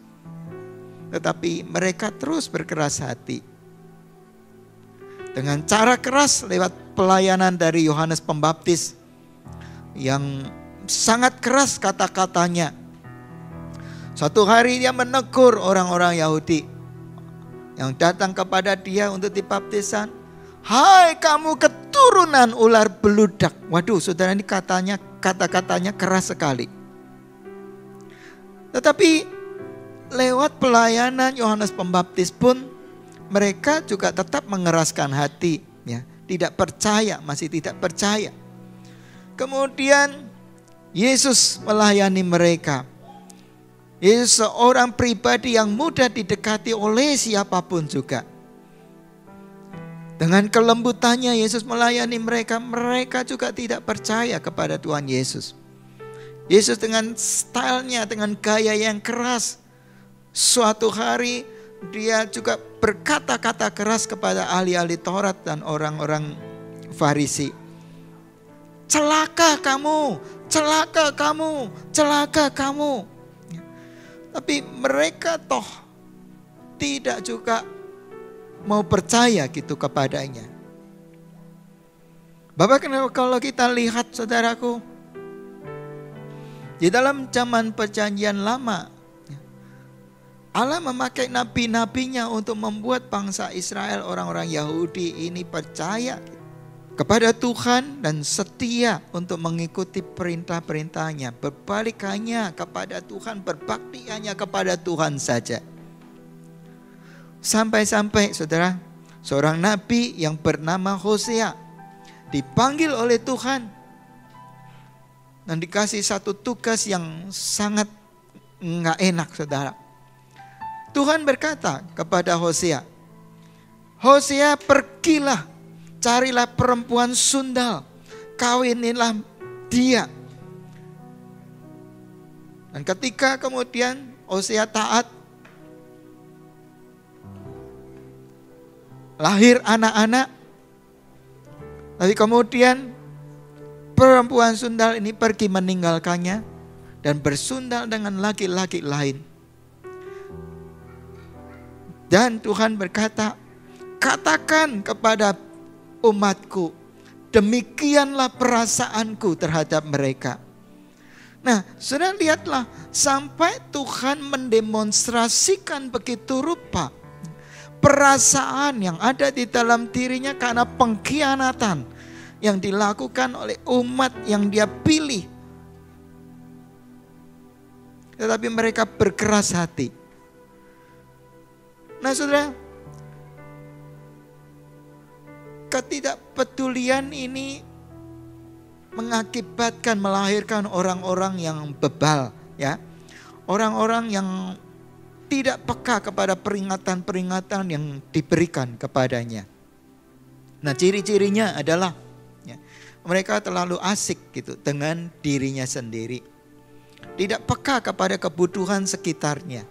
[SPEAKER 3] Tetapi mereka terus berkeras hati. Dengan cara keras lewat pelayanan dari Yohanes Pembaptis yang sangat keras kata-katanya. Suatu hari dia menegur orang-orang Yahudi yang datang kepada dia untuk dibaptisan. Hai kamu keturunan ular beludak. Waduh, saudara, ini kata-katanya keras sekali. Tetapi lewat pelayanan Yohanes Pembaptis pun mereka juga tetap mengeraskan hati, ya, tidak percaya, masih tidak percaya. Kemudian Yesus melayani mereka. Yesus seorang pribadi yang mudah didekati oleh siapapun juga. Dengan kelembutannya Yesus melayani mereka, mereka juga tidak percaya kepada Tuhan Yesus. Yesus dengan stylenya, dengan gaya yang keras, suatu hari dia juga berkata-kata keras kepada ahli-ahli Taurat dan orang-orang Farisi. Celaka kamu, celaka kamu, celaka kamu. Tapi mereka toh tidak juga mau percaya gitu kepadanya. Bapak, kalau kita lihat, saudaraku, di dalam zaman perjanjian lama, Allah memakai nabi-nabinya untuk membuat bangsa Israel, orang-orang Yahudi ini percaya kepada Tuhan dan setia untuk mengikuti perintah-perintahnya. Berbalik hanya kepada Tuhan, berbakti hanya kepada Tuhan saja. Sampai-sampai saudara, seorang nabi yang bernama Hosea dipanggil oleh Tuhan dan dikasih satu tugas yang sangat nggak enak saudara. Tuhan berkata kepada Hosea, Hosea pergilah, carilah perempuan sundal, kawinilah dia. Dan ketika kemudian Hosea taat, lahir anak-anak, tapi kemudian perempuan sundal ini pergi meninggalkannya dan bersundal dengan laki-laki lain. Dan Tuhan berkata, katakan kepada umatku, demikianlah perasaanku terhadap mereka. Nah, sudah lihatlah, sampai Tuhan mendemonstrasikan begitu rupa perasaan yang ada di dalam dirinya karena pengkhianatan yang dilakukan oleh umat yang dia pilih. Tetapi mereka berkeras hati. Nah saudara, ketidakpedulian ini mengakibatkan melahirkan orang-orang yang bebal, ya. Orang-orang yang tidak peka kepada peringatan-peringatan yang diberikan kepadanya. Nah, ciri-cirinya adalah ya, mereka terlalu asik gitu dengan dirinya sendiri. Tidak peka kepada kebutuhan sekitarnya.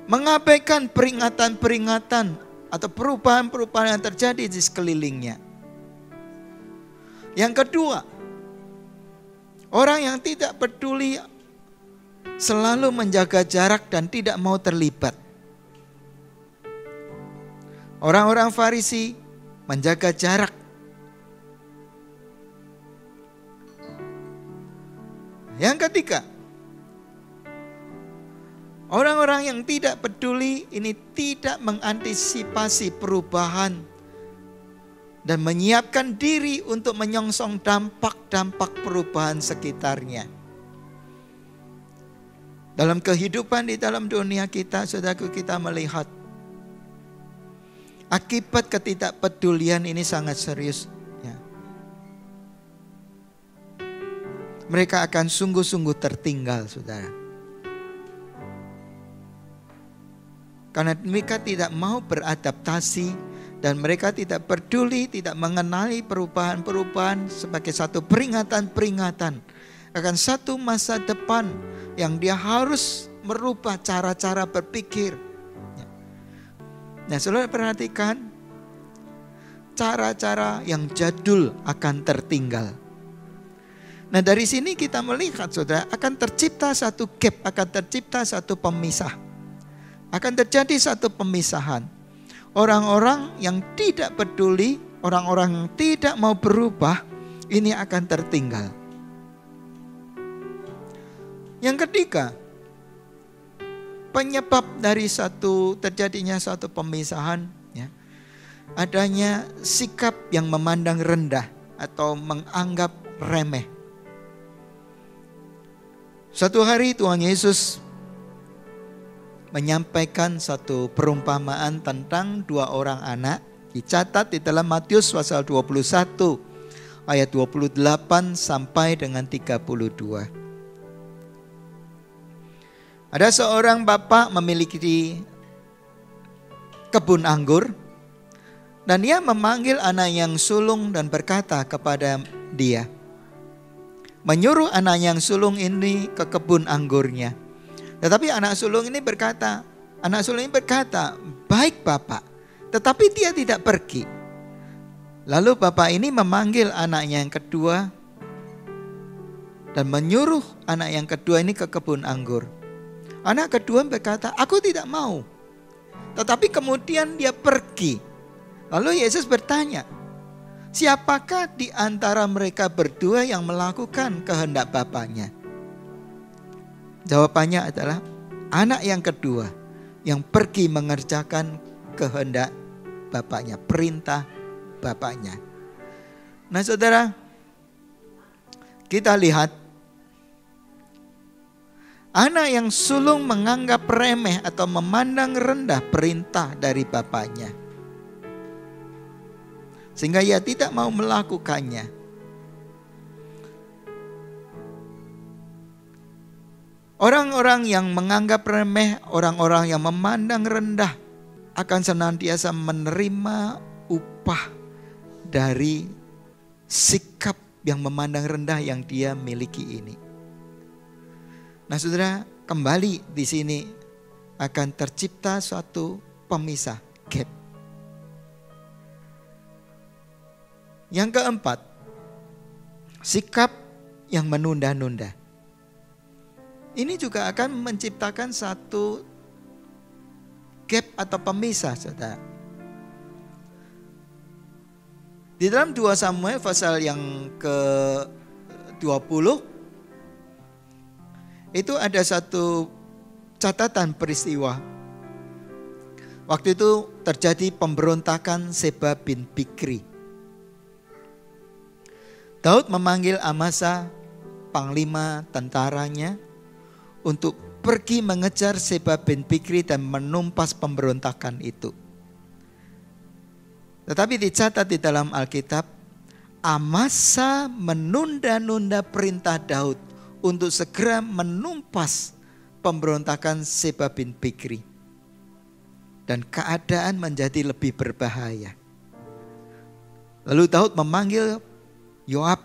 [SPEAKER 3] Mengabaikan peringatan-peringatan atau perubahan-perubahan yang terjadi di sekelilingnya. Yang kedua, orang yang tidak peduli selalu menjaga jarak dan tidak mau terlibat. Orang-orang Farisi menjaga jarak. Yang ketiga, orang-orang yang tidak peduli ini tidak mengantisipasi perubahan dan menyiapkan diri untuk menyongsong dampak-dampak perubahan sekitarnya. Dalam kehidupan di dalam dunia kita, saudaraku, kita melihat akibat ketidakpedulian ini sangat serius. Ya. Mereka akan sungguh-sungguh tertinggal, saudara. Karena mereka tidak mau beradaptasi dan mereka tidak peduli, tidak mengenali perubahan-perubahan sebagai satu peringatan-peringatan akan satu masa depan yang dia harus merubah cara-cara berpikir. Nah, saudara perhatikan, cara-cara yang jadul akan tertinggal. Nah, dari sini kita melihat, saudara, akan tercipta satu gap, akan tercipta satu pemisah. Akan terjadi satu pemisahan. Orang-orang yang tidak peduli, orang-orang yang tidak mau berubah, ini akan tertinggal. Yang ketiga, penyebab dari terjadinya satu pemisahan, ya, adanya sikap yang memandang rendah atau menganggap remeh. Suatu hari Tuhan Yesus menyampaikan satu perumpamaan tentang dua orang anak, dicatat di dalam Matius pasal 21 ayat 28 sampai dengan 32. Ada seorang bapak memiliki kebun anggur dan dia memanggil anak yang sulung dan berkata kepada dia, menyuruh anak yang sulung ini ke kebun anggurnya. Tetapi anak sulung ini berkata, baik bapak, tetapi dia tidak pergi. Lalu bapak ini memanggil anaknya yang kedua dan menyuruh anak yang kedua ini ke kebun anggur. Anak kedua berkata, aku tidak mau. Tetapi kemudian dia pergi. Lalu Yesus bertanya, siapakah di antara mereka berdua yang melakukan kehendak bapaknya? Jawabannya adalah Anak yang kedua yang pergi mengerjakan kehendak bapaknya, perintah bapaknya. Nah saudara, kita lihat anak yang sulung menganggap remeh atau memandang rendah perintah dari bapaknya, sehingga ia tidak mau melakukannya. Orang-orang yang menganggap remeh, orang-orang yang memandang rendah akan senantiasa menerima upah dari sikap yang memandang rendah yang dia miliki ini. Nah saudara, kembali di sini akan tercipta suatu pemisah, gap. Yang keempat, sikap yang menunda-nunda. Ini juga akan menciptakan satu gap atau pemisah, saudara. Di dalam 2 Samuel pasal yang ke-20 itu ada satu catatan peristiwa. Waktu itu terjadi pemberontakan Seba bin Bikri. Daud memanggil Amasa, panglima tentaranya, untuk pergi mengejar Seba bin Bikri dan menumpas pemberontakan itu. Tetapi dicatat di dalam Alkitab, Amasa menunda-nunda perintah Daud untuk segera menumpas pemberontakan Seba bin Bikri. Dan keadaan menjadi lebih berbahaya. Lalu Daud memanggil Yoab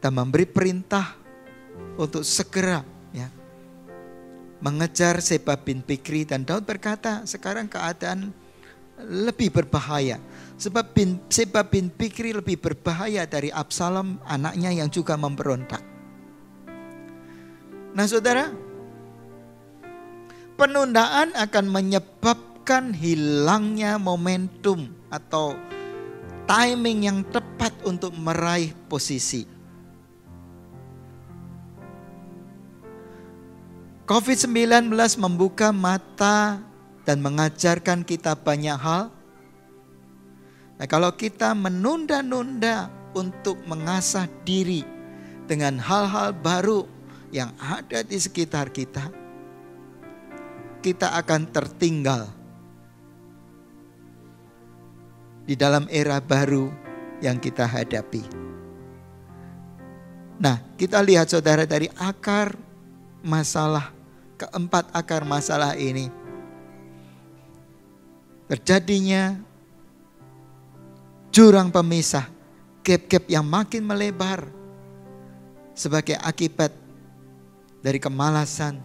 [SPEAKER 3] dan memberi perintah untuk segera mengejar Seba bin Bikri. Dan Daud berkata, sekarang keadaan lebih berbahaya. Sebab Seba bin Bikri lebih berbahaya dari Absalom, anaknya yang juga memberontak. Nah saudara, penundaan akan menyebabkan hilangnya momentum atau timing yang tepat untuk meraih posisi. COVID-19 membuka mata dan mengajarkan kita banyak hal. Nah, kalau kita menunda-nunda untuk mengasah diri dengan hal-hal baru yang ada di sekitar kita, kita akan tertinggal di dalam era baru yang kita hadapi. Nah, kita lihat saudara, dari akar masalah, keempat akar masalah ini, terjadinya jurang pemisah, gap-gap yang makin melebar sebagai akibat dari kemalasan,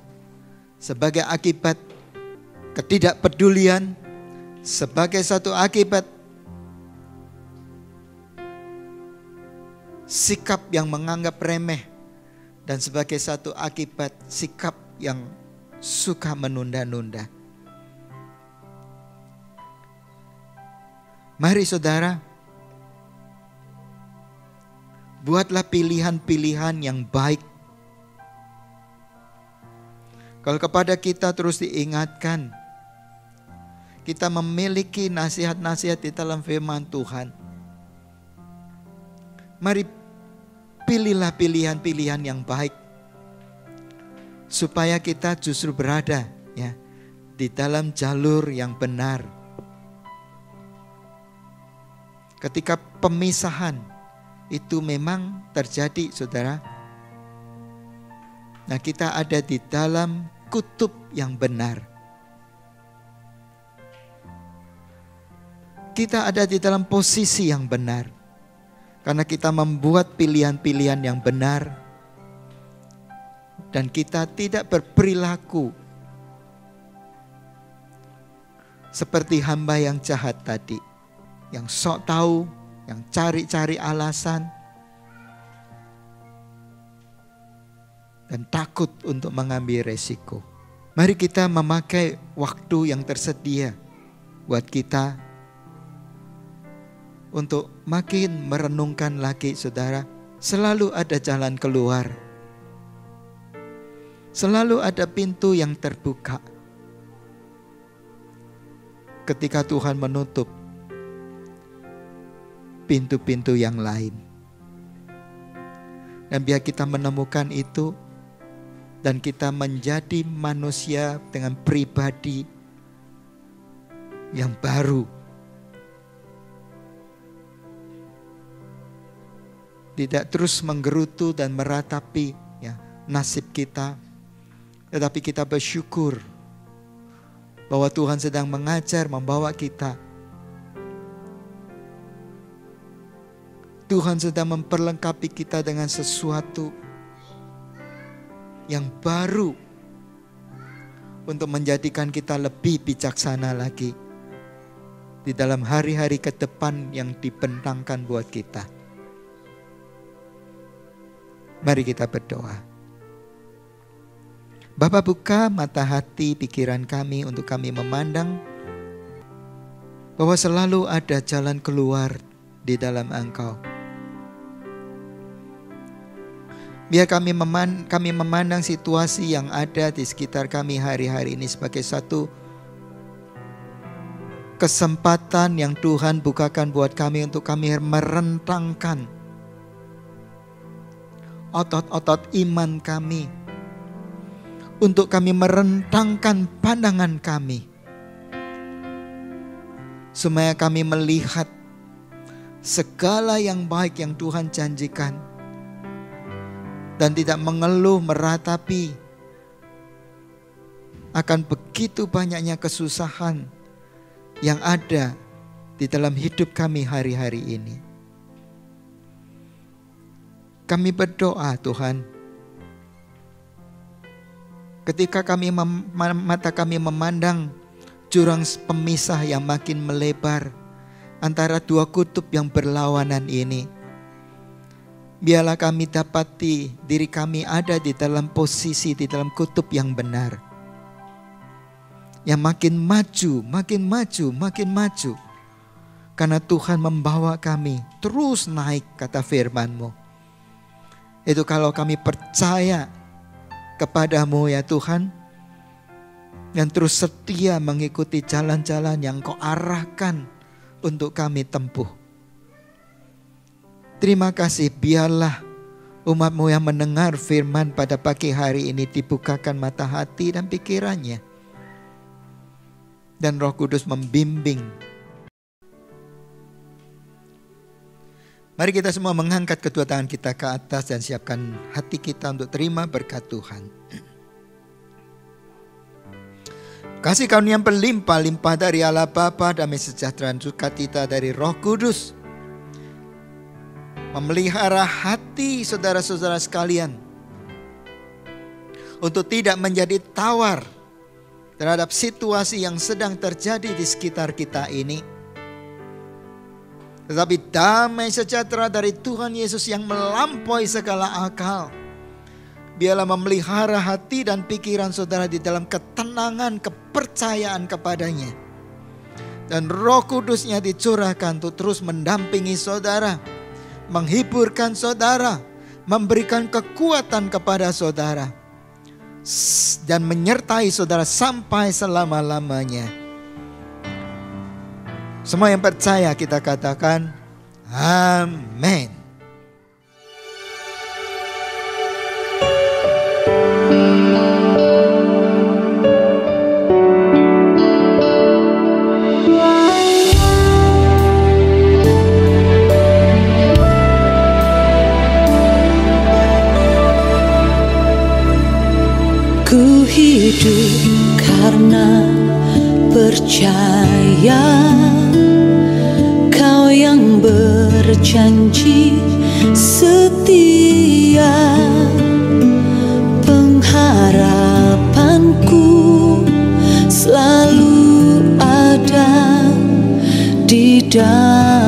[SPEAKER 3] sebagai akibat ketidakpedulian, sebagai satu akibat sikap yang menganggap remeh, dan sebagai satu akibat sikap yang suka menunda-nunda. Mari saudara, buatlah pilihan-pilihan yang baik. Kalau kepada kita terus diingatkan, kita memiliki nasihat-nasihat di dalam firman Tuhan. Mari pilihlah pilihan-pilihan yang baik, supaya kita justru berada di dalam jalur yang benar. Ketika pemisahan itu memang terjadi, saudara, nah kita ada di dalam kutub yang benar. Kita ada di dalam posisi yang benar. Karena kita membuat pilihan-pilihan yang benar. Dan kita tidak berperilaku seperti hamba yang jahat tadi, yang sok tahu, yang cari-cari alasan, dan takut untuk mengambil resiko. Mari kita memakai waktu yang tersedia buat kita untuk makin merenungkan lagi, saudara. Selalu ada jalan keluar. Selalu ada pintu yang terbuka. Ketika Tuhan menutup pintu-pintu yang lain. Dan biar kita menemukan itu dan kita menjadi manusia dengan pribadi yang baru. Tidak terus menggerutu dan meratapi ya, nasib kita. Tetapi kita bersyukur bahwa Tuhan sedang mengajar, membawa kita. Tuhan sedang memperlengkapi kita dengan sesuatu yang baru untuk menjadikan kita lebih bijaksana lagi di dalam hari-hari ke depan yang dibentangkan buat kita. Mari kita berdoa. Bapa, buka mata hati pikiran kami untuk kami memandang bahwa selalu ada jalan keluar di dalam Engkau. Biar kami memandang situasi yang ada di sekitar kami hari-hari ini sebagai satu kesempatan yang Tuhan bukakan buat kami untuk kami merentangkan otot-otot iman kami, untuk kami merentangkan pandangan kami, supaya kami melihat segala yang baik yang Tuhan janjikan dan tidak mengeluh meratapi akan begitu banyaknya kesusahan yang ada di dalam hidup kami hari-hari ini. Kami berdoa Tuhan, ketika mata kami memandang jurang pemisah yang makin melebar antara dua kutub yang berlawanan ini, biarlah kami dapati diri kami ada di dalam posisi, di dalam kutub yang benar, yang makin maju, makin maju, makin maju. Karena Tuhan membawa kami terus naik, kata firman-Mu. Itu kalau kami percaya kepada-Mu ya Tuhan, yang terus setia mengikuti jalan-jalan yang Kau arahkan untuk kami tempuh. Terima kasih, biarlah umat-Mu yang mendengar firman pada pagi hari ini dibukakan mata hati dan pikirannya. Dan Roh Kudus membimbing. Mari kita semua mengangkat kedua tangan kita ke atas dan siapkan hati kita untuk terima berkat Tuhan. Kasih karunia yang berlimpah-limpah dari Allah Bapa, damai sejahtera dan sukacita dari Roh Kudus memelihara hati saudara-saudara sekalian untuk tidak menjadi tawar terhadap situasi yang sedang terjadi di sekitar kita ini. Tetapi damai sejahtera dari Tuhan Yesus yang melampaui segala akal, biarlah memelihara hati dan pikiran saudara di dalam ketenangan, kepercayaan kepadanya. Dan Roh Kudusnya dicurahkan untuk terus mendampingi saudara, menghiburkan saudara, memberikan kekuatan kepada saudara, dan menyertai saudara sampai selama-lamanya. Semua yang percaya kita katakan amin.
[SPEAKER 4] Ku hidup karena percaya Kau yang berjanji setia, pengharapanku selalu ada di dalam